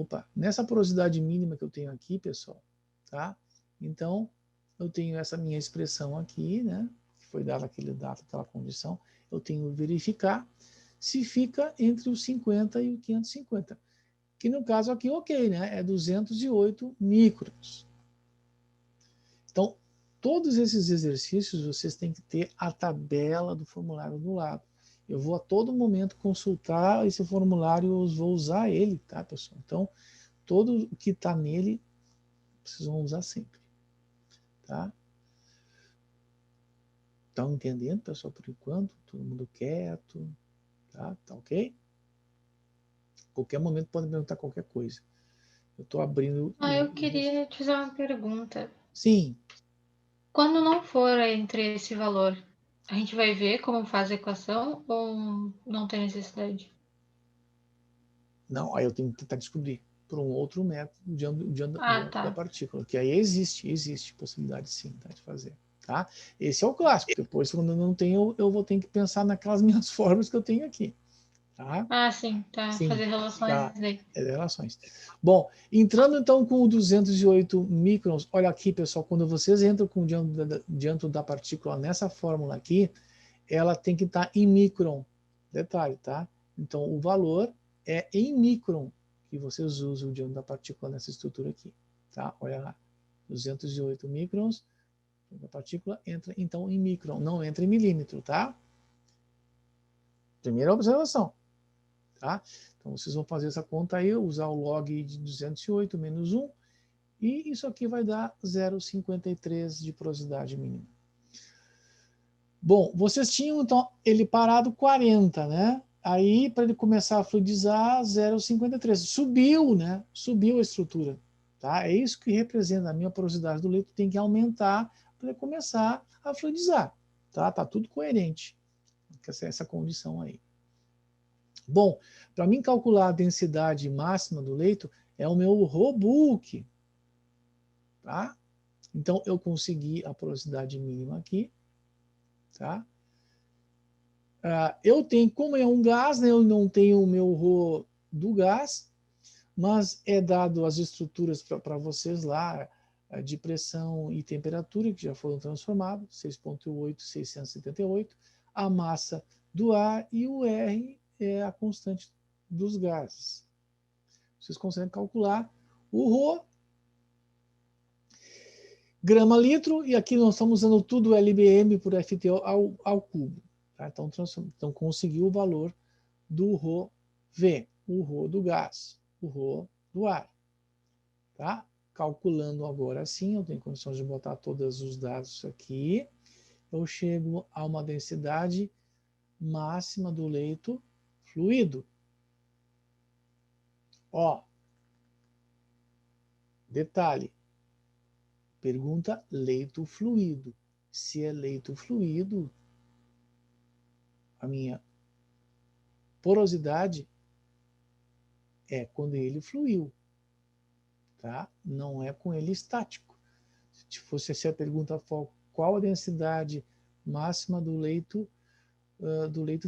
Speaker 3: mínima que eu tenho aqui, pessoal, tá? Então, eu tenho essa minha expressão aqui, né? Que foi dada aquela condição. Eu tenho que verificar se fica entre os 50 e os 550. Que no caso aqui, ok, né? É 208 microns. Então, todos esses exercícios vocês têm que ter a tabela do formulário do lado. Eu vou a todo momento consultar esse formulário, eu vou usar ele, tá, pessoal? Então, todo o que está nele, vocês vão usar sempre, tá? Estão entendendo, pessoal, por enquanto? Todo mundo quieto, tá? Tá ok? Qualquer momento pode perguntar qualquer coisa. Eu estou abrindo...
Speaker 2: Eu queria te fazer uma pergunta.
Speaker 3: Sim.
Speaker 2: Quando não for entre esse valor, a gente vai ver como faz a equação ou não tem necessidade?
Speaker 3: Não, aí eu tenho que tentar descobrir por um outro método da
Speaker 2: Tá.
Speaker 3: partícula, que aí existe possibilidade sim, tá, de fazer. Tá? Esse é o clássico. Depois, quando eu não tenho, eu vou ter que pensar naquelas minhas fórmulas que eu tenho aqui. Tá?
Speaker 2: Sim, tá.
Speaker 3: Sim,
Speaker 2: Fazer relações
Speaker 3: tá.
Speaker 2: daí.
Speaker 3: Relações. Bom, entrando então com o 208 microns, olha aqui, pessoal, quando vocês entram com o diâmetro da partícula nessa fórmula aqui, ela tem que estar em micron. Detalhe, tá? Então, o valor é em micron que vocês usam o diâmetro da partícula nessa estrutura aqui. Tá? Olha lá, 208 microns, a partícula entra então em micron, não entra em milímetro, tá? Primeira observação. Tá? Então, vocês vão fazer essa conta aí, usar o log de 208 menos 1, e isso aqui vai dar 0,53 de porosidade mínima. Bom, vocês tinham, então, ele parado 40, né? Aí, para ele começar a fluidizar, 0,53. Subiu, né? Subiu a estrutura. Tá? É isso que representa a minha porosidade do leito, tem que aumentar para ele começar a fluidizar. Tá? Tá tudo coerente com essa condição aí. Bom, para mim calcular a densidade máxima do leito é o meu ROBUC, tá? Então, eu consegui a porosidade mínima aqui, tá? Eu tenho, como é um gás, né, eu não tenho o meu Rho do gás, mas é dado as estruturas para vocês lá, de pressão e temperatura, que já foram transformados, 6.8, 678, a massa do ar e o R é a constante dos gases. Vocês conseguem calcular o Rho, grama litro, e aqui nós estamos usando tudo LBM por FT ao cubo. Tá? Então conseguiu o valor do ρV, o Rho do gás, o Rho do ar. Tá? Calculando agora assim, eu tenho condições de botar todos os dados aqui, eu chego a uma densidade máxima do leito fluido. Ó, detalhe, pergunta leito fluido. Se é leito fluido, a minha porosidade é quando ele fluiu, tá? Não é com ele estático. Se fosse essa a pergunta, qual a densidade máxima do leito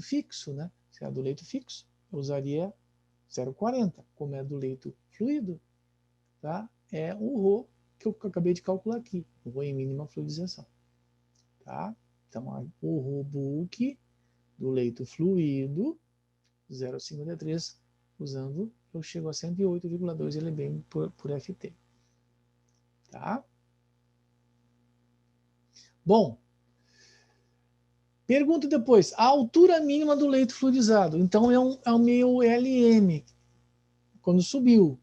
Speaker 3: fixo, né? Se é do leito fixo, eu usaria 0,40. Como é do leito fluido, tá? É o Rho que eu acabei de calcular aqui, o Rho em mínima fluidização, tá? Então, o ROBUC do leito fluido, 0,53, usando, eu chego a 108,2 LBM por FT. Tá? Bom, pergunta depois, a altura mínima do leito fluidizado. Então, é o meu LM, quando subiu.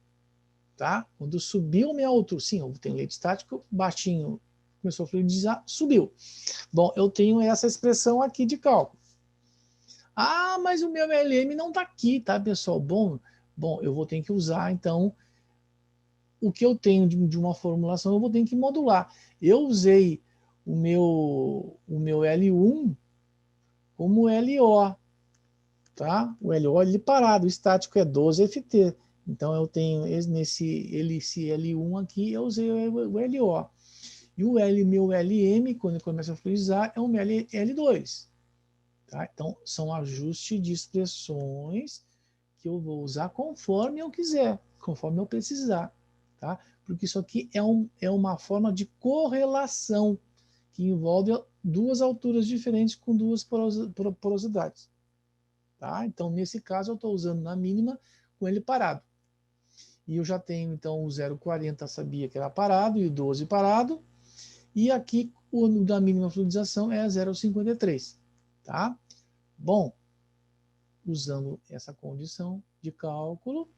Speaker 3: Tá? Quando subiu a minha altura, sim, eu tenho leito estático, baixinho, começou a fluidizar, subiu. Bom, eu tenho essa expressão aqui de cálculo. Ah, mas o meu LM não está aqui, tá, pessoal? Bom, eu vou ter que usar, então, o que eu tenho de uma formulação, eu vou ter que modular. Eu usei o meu L1 como LO, tá? O LO ele parado, o estático é 12 FT. Então eu tenho esse L1 aqui, eu usei o LO. E o meu LM, quando ele começa a fluidizar, é um L2. Tá? Então são ajustes de expressões que eu vou usar conforme eu quiser, conforme eu precisar. Tá? Porque isso aqui é uma forma de correlação que envolve duas alturas diferentes com duas porosidades. Tá? Então, nesse caso, eu estou usando na mínima com ele parado. E eu já tenho, então, o 0,40 sabia que era parado e o 12 parado. E aqui, o da mínima fluidização é 0,53. Tá? Bom, usando essa condição de cálculo,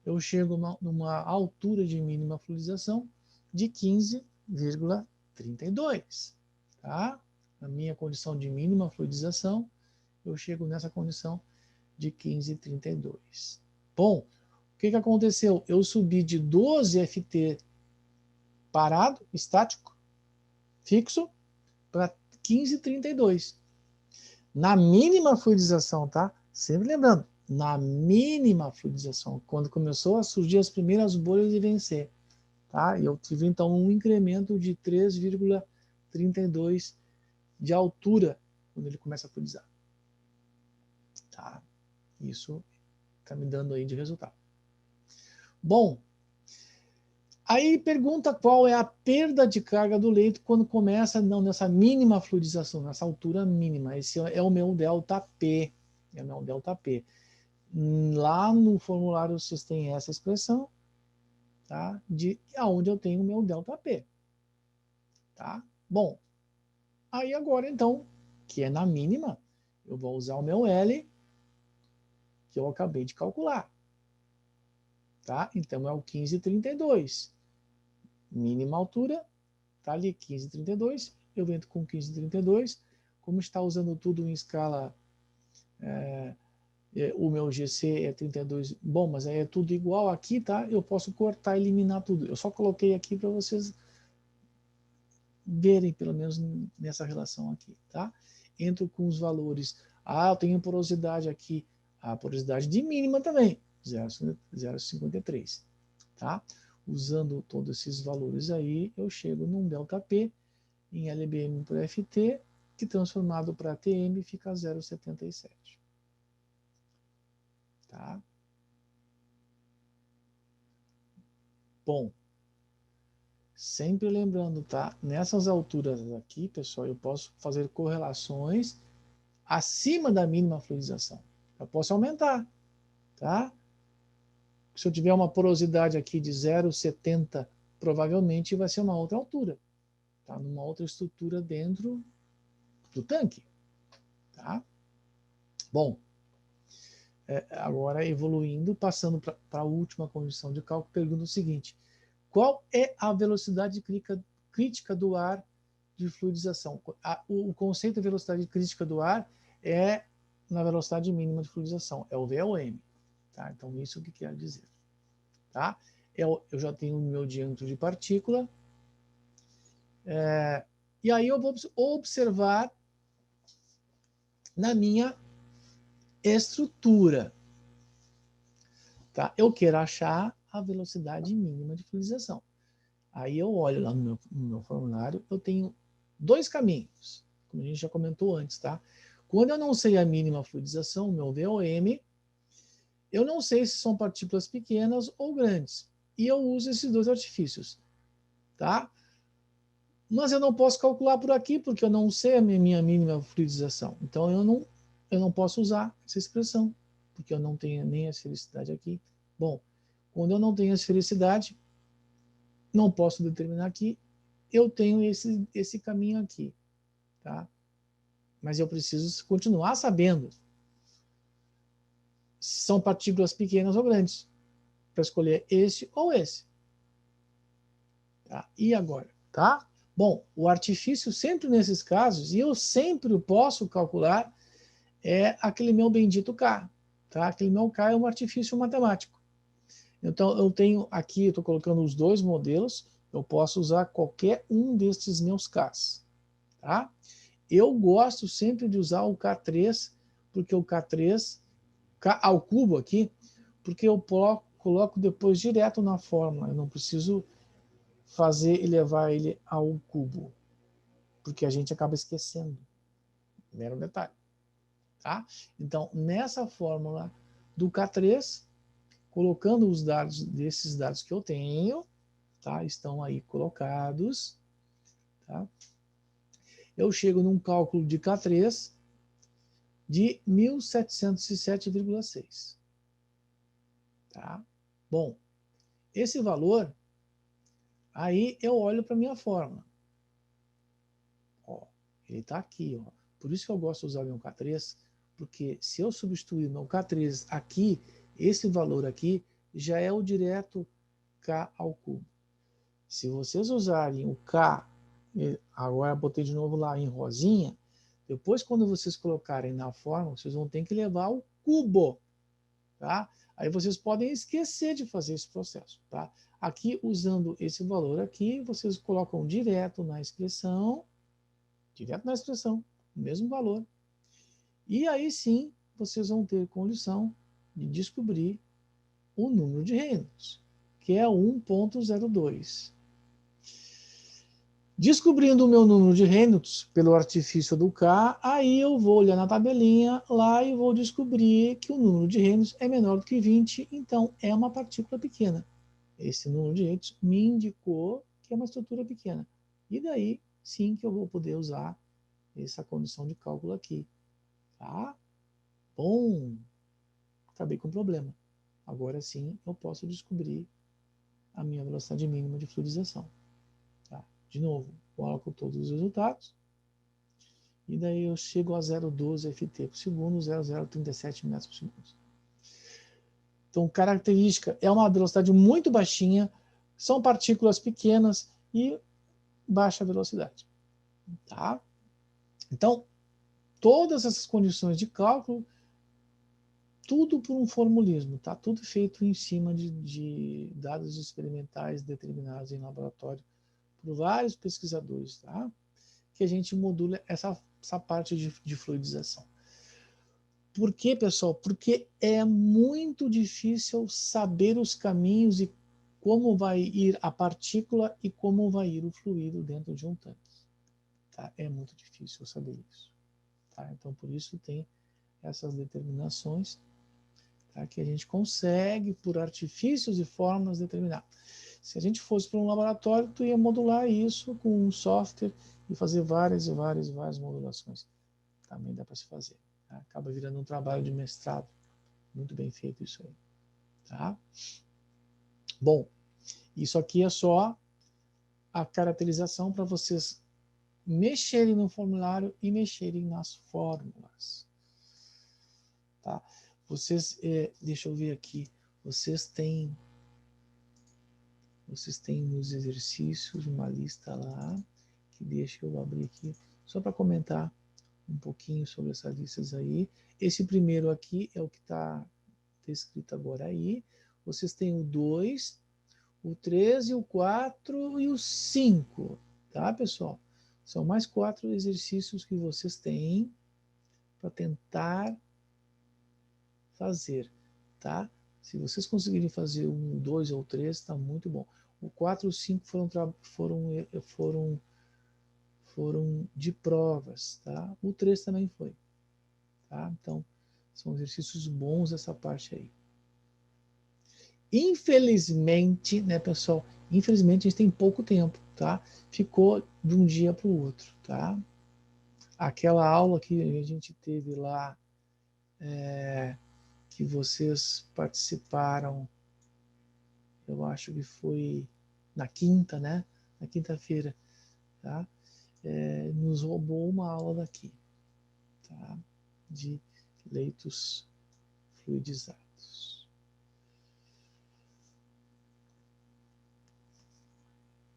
Speaker 3: eu chego numa altura de mínima fluidização de 15,32. Tá? Na minha condição de mínima fluidização, eu chego nessa condição de 15,32. Bom, o que aconteceu? Eu subi de 12 FT parado, estático, fixo, para 15,32. Na mínima fluidização, tá? Sempre lembrando, na mínima fluidização, quando começou a surgir as primeiras bolhas de vencer, tá? Eu tive então um incremento de 3,32 de altura quando ele começa a fluidizar. Tá? Isso está me dando aí de resultado. Bom, aí pergunta qual é a perda de carga do leito quando começa nessa mínima fluidização, nessa altura mínima. Esse é o meu ΔP. É o meu ΔP. Lá no formulário vocês têm essa expressão, tá? De aonde eu tenho o meu ΔP. Tá? Bom, aí agora então, que é na mínima, eu vou usar o meu L, que eu acabei de calcular. Tá? Então é o 15,32. Mínima altura, tá ali 15,32. Eu entro com 15,32. Como está usando tudo em escala, o meu GC é 32. Bom, mas aí é tudo igual aqui, tá? Eu posso cortar e eliminar tudo. Eu só coloquei aqui para vocês verem, pelo menos nessa relação aqui, tá? Entro com os valores. Ah, eu tenho porosidade aqui. a porosidade de mínima também, 0,53. Tá? Usando todos esses valores aí, eu chego num ΔP em LBM por FT, que transformado para TM fica 0,77. Tá? Bom, sempre lembrando, tá? Nessas alturas aqui, pessoal, eu posso fazer correlações acima da mínima fluidização. Eu posso aumentar, tá? Se eu tiver uma porosidade aqui de 0,70, provavelmente vai ser uma outra altura, tá? Numa outra estrutura dentro do tanque, tá? Bom, agora evoluindo, passando para a última condição de cálculo, pergunta o seguinte: qual é a velocidade crítica do ar de fluidização? O conceito de velocidade crítica do ar é na velocidade mínima de fluidização, é o VOM. Tá? Então, isso que quer dizer. Tá? Eu já tenho o meu diâmetro de partícula, e aí eu vou observar na minha estrutura. Tá? Eu quero achar a velocidade mínima de fluidização. Aí eu olho lá no meu formulário, eu tenho dois caminhos, como a gente já comentou antes, tá? Quando eu não sei a mínima fluidização, o meu VOM, eu não sei se são partículas pequenas ou grandes. E eu uso esses dois artifícios, tá? Mas eu não posso calcular por aqui, porque eu não sei a minha mínima fluidização. Então eu não posso usar essa expressão, porque eu não tenho nem a esfericidade aqui. Bom, quando eu não tenho a esfericidade, não posso determinar aqui, eu tenho esse caminho aqui, tá? Mas eu preciso continuar sabendo se são partículas pequenas ou grandes, para escolher esse ou esse. Tá? E agora? Tá? Bom, o artifício sempre nesses casos, e eu sempre posso calcular, é aquele meu bendito K. Tá? Aquele meu K é um artifício matemático. Então, eu tenho aqui, eu estou colocando os dois modelos, eu posso usar qualquer um destes meus Ks. Tá? Eu gosto sempre de usar o K3, porque o K3, K ao cubo aqui, porque eu coloco depois direto na fórmula, eu não preciso fazer e levar ele ao cubo, porque a gente acaba esquecendo. Mero detalhe. Tá? Então, nessa fórmula do K3, colocando os dados desses dados que eu tenho, tá? Estão aí colocados, tá? Eu chego num cálculo de K3 de 1707,6. Tá? Bom, esse valor, aí eu olho para a minha fórmula. Ó, ele está aqui. Ó. Por isso que eu gosto de usar o meu K3, porque se eu substituir meu K3 aqui, esse valor aqui já é o direto K ao cubo. Se vocês usarem o K, agora botei de novo lá em rosinha, depois quando vocês colocarem na fórmula, vocês vão ter que levar ao cubo. Tá? Aí vocês podem esquecer de fazer esse processo. Tá? Aqui, usando esse valor aqui, vocês colocam direto na expressão, o mesmo valor. E aí sim, vocês vão ter condição de descobrir o número de Reynolds, que é 1,02. Descobrindo o meu número de Reynolds pelo artifício do K, aí eu vou olhar na tabelinha lá e vou descobrir que o número de Reynolds é menor do que 20, então é uma partícula pequena. Esse número de Reynolds me indicou que é uma estrutura pequena. E daí sim que eu vou poder usar essa condição de cálculo aqui. Tá? Bom, acabei com o problema. Agora sim eu posso descobrir a minha velocidade mínima de fluidização. Tá? De novo, coloco todos os resultados. E daí eu chego a 0,12 ft por segundo, 0,037 metros por segundo. Então, característica é uma velocidade muito baixinha, são partículas pequenas e baixa velocidade. Tá? Então, todas essas condições de cálculo, tudo por um formulismo, tá? Tudo feito em cima de dados experimentais determinados em laboratório por vários pesquisadores, tá? Que a gente modula essa parte de fluidização. Por quê, pessoal? Porque é muito difícil saber os caminhos e como vai ir a partícula e como vai ir o fluido dentro de um tanque. Tá? É muito difícil saber isso. Tá? Então, por isso tem essas determinações, tá? Que a gente consegue, por artifícios e formas, determinar. Se a gente fosse para um laboratório, tu ia modular isso com um software e fazer várias modulações. Também dá para se fazer. Tá? Acaba virando um trabalho de mestrado. Muito bem feito isso aí. Tá? Bom, isso aqui é só a caracterização para vocês mexerem no formulário e mexerem nas fórmulas. Tá? Vocês, deixa eu ver aqui, vocês têm nos exercícios uma lista lá, que deixa eu abrir aqui, só para comentar um pouquinho sobre essas listas aí. Esse primeiro aqui é o que está descrito agora aí. Vocês têm o 2, o 3, o 4 e o 5, tá, pessoal? São mais 4 exercícios que vocês têm para tentar fazer, tá? Se vocês conseguirem fazer um, 2 ou 3, está muito bom. O 4 e o 5 foram de provas, tá? O 3 também foi, tá? Então, são exercícios bons essa parte aí. Infelizmente, né, pessoal? Infelizmente, a gente tem pouco tempo, tá? Ficou de um dia para o outro, tá? Aquela aula que a gente teve lá, que vocês participaram, eu acho que foi na quinta, né? Na quinta-feira, tá? Nos roubou uma aula daqui, tá? De leitos fluidizados.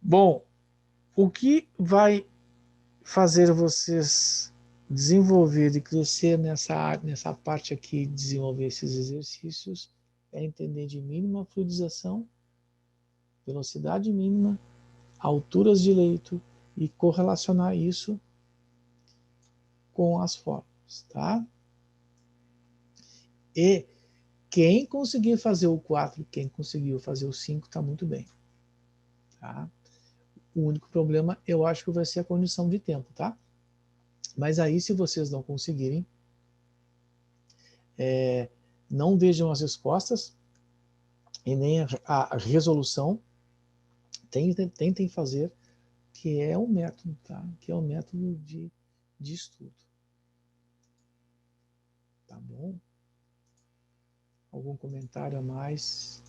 Speaker 3: Bom, o que vai fazer vocês desenvolver e crescer nessa parte aqui, desenvolver esses exercícios, é entender de mínima fluidização, velocidade mínima, alturas de leito e correlacionar isso com as fórmulas, tá? E quem conseguir fazer o 4, quem conseguiu fazer o 5, está muito bem, tá? O único problema, eu acho que vai ser a condição de tempo, tá? Mas aí, se vocês não conseguirem, não vejam as respostas e nem a resolução, tentem fazer, que é um método, tá? Que é um método de estudo. Tá bom? Algum comentário a mais?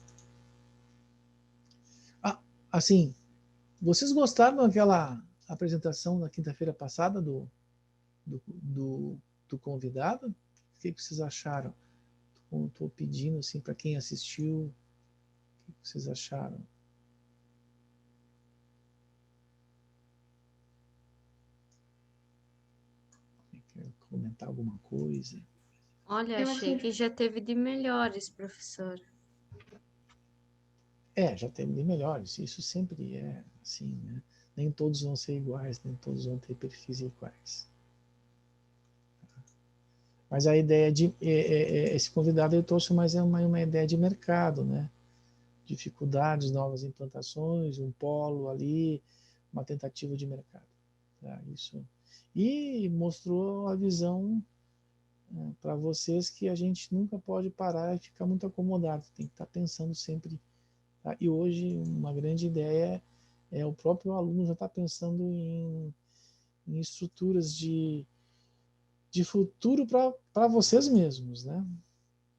Speaker 3: Ah, assim, vocês gostaram daquela apresentação na quinta-feira passada do convidado? O que vocês acharam? Estou pedindo assim para quem assistiu, o que vocês acharam? Quer comentar alguma coisa?
Speaker 1: Olha, achei que já teve de melhores, professor.
Speaker 3: Já teve de melhores. Isso sempre é assim, né? Nem todos vão ser iguais, nem todos vão ter perfis iguais. Mas a ideia de esse convidado eu trouxe mais uma ideia de mercado, né? Dificuldades, novas implantações, um polo ali, uma tentativa de mercado. Tá? Isso. E mostrou a visão para vocês que a gente nunca pode parar e ficar muito acomodado, tem que estar pensando sempre. Tá? E hoje uma grande ideia é o próprio aluno já está pensando em estruturas de futuro para vocês mesmos, né?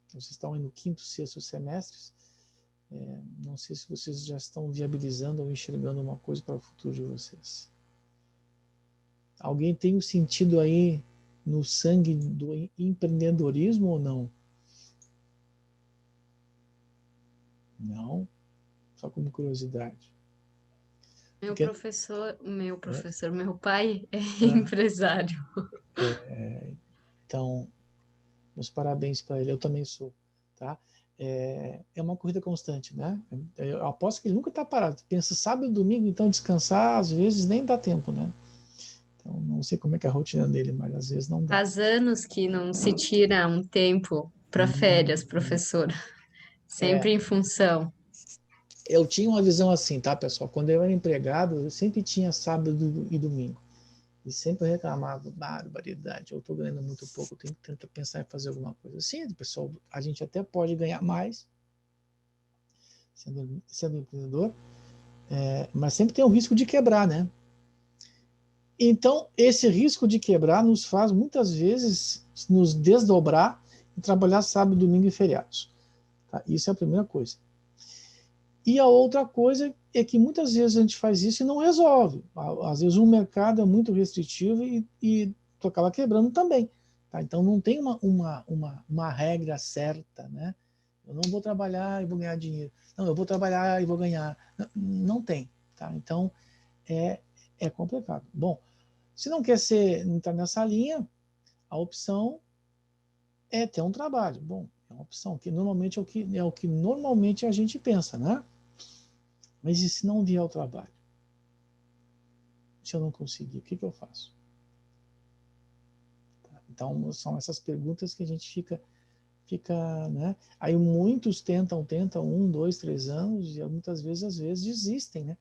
Speaker 3: Vocês estão aí no 5º, 6º semestres, não sei se vocês já estão viabilizando ou enxergando uma coisa para o futuro de vocês. Alguém tem um sentido aí no sangue do empreendedorismo ou não? Não? Só como curiosidade.
Speaker 1: Meu pai é empresário.
Speaker 3: Então, meus parabéns para ele, eu também sou, tá? É uma corrida constante, né? Eu aposto que ele nunca está parado. Pensa sábado e domingo, então descansar, às vezes nem dá tempo, né? Então, não sei como é que é a rotina dele, mas às vezes não dá.
Speaker 1: Faz anos que não se tira um tempo para férias, professora. Sempre em função.
Speaker 3: Eu tinha uma visão assim, tá, pessoal? Quando eu era empregado, eu sempre tinha sábado e domingo. E sempre reclamava, barbaridade, eu estou ganhando muito pouco, eu tenho que tentar pensar em fazer alguma coisa. Sim, pessoal, a gente até pode ganhar mais sendo empreendedor, mas sempre tem o risco de quebrar, né? Então, esse risco de quebrar nos faz, muitas vezes, nos desdobrar e trabalhar sábado, domingo e feriados. Tá? Isso é a primeira coisa. E a outra coisa é que muitas vezes a gente faz isso e não resolve. Às vezes o mercado é muito restritivo e tu acaba quebrando também. Tá? Então não tem uma regra certa, né? Eu não vou trabalhar e vou ganhar dinheiro. Não, eu vou trabalhar e vou ganhar. Não tem. Tá? Então é complicado. Bom, se não quer entrar nessa linha, a opção é ter um trabalho. Bom, é uma opção que normalmente é o que normalmente a gente pensa, né? Mas e se não vier ao trabalho? Se eu não conseguir, o que eu faço? Então, são essas perguntas que a gente fica, né? Aí muitos tentam 1, 2, 3 anos e muitas vezes, às vezes, desistem, né?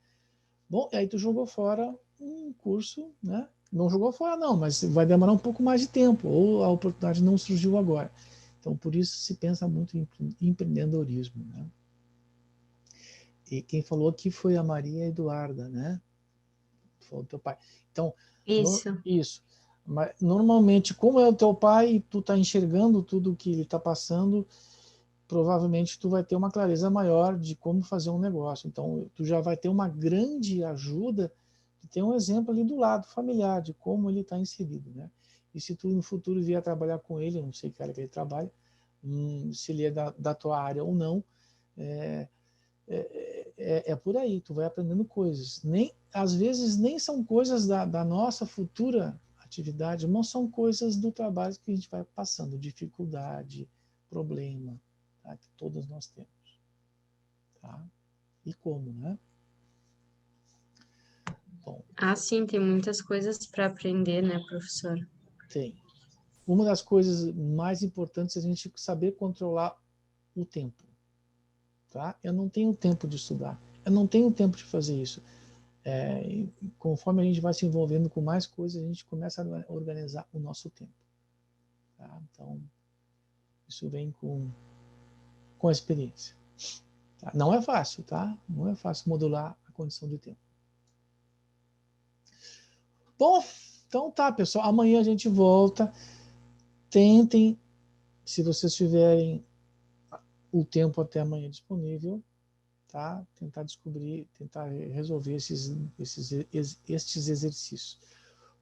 Speaker 3: Bom, aí tu jogou fora um curso, né? Não jogou fora não, mas vai demorar um pouco mais de tempo, ou a oportunidade não surgiu agora. Então, por isso se pensa muito em empreendedorismo, né? E quem falou aqui foi a Maria Eduarda, né? Foi o teu pai. Então,
Speaker 1: Isso.
Speaker 3: isso. Mas, normalmente, como é o teu pai e tu está enxergando tudo que ele está passando, provavelmente tu vai ter uma clareza maior de como fazer um negócio. Então, tu já vai ter uma grande ajuda de ter um exemplo ali do lado, familiar, de como ele está inserido, né? E se tu no futuro vier trabalhar com ele, eu não sei que área que ele trabalha, se ele é da tua área ou não, é por aí, tu vai aprendendo coisas. Às vezes nem são coisas da nossa futura atividade, mas são coisas do trabalho que a gente vai passando, dificuldade, problema, tá? Que todos nós temos. Tá? E como, né? Bom,
Speaker 1: Sim, tem muitas coisas para aprender, né, professor?
Speaker 3: tem. Uma das coisas mais importantes é a gente saber controlar o tempo. Tá? Eu não tenho tempo de estudar, eu não tenho tempo de fazer isso. Conforme a gente vai se envolvendo com mais coisas, a gente começa a organizar o nosso tempo. Tá? Então, isso vem com a experiência. Tá? Não é fácil, tá? Não é fácil modular a condição de tempo. Bom, então tá, pessoal. Amanhã a gente volta. Tentem, se vocês tiverem o tempo até amanhã disponível, tá? Tentar descobrir, tentar resolver estes exercícios.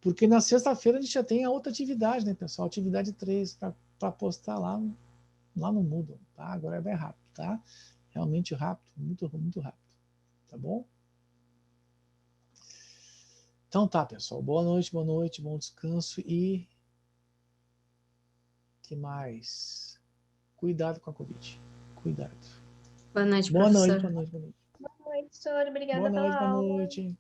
Speaker 3: Porque na sexta-feira a gente já tem a outra atividade, né, pessoal? Atividade 3 para postar lá no Moodle, tá? Agora vai rápido, tá? Realmente rápido, muito, muito rápido, tá bom? Então tá, pessoal. Boa noite, bom descanso e que mais? Cuidado com a Covid. Cuidado.
Speaker 1: Boa noite,
Speaker 3: Boa noite,
Speaker 1: professor.
Speaker 3: boa noite, boa noite.
Speaker 4: Oi, professor,
Speaker 3: Boa
Speaker 4: obrigada
Speaker 3: noite,
Speaker 4: pela
Speaker 3: boa
Speaker 4: aula.
Speaker 3: noite.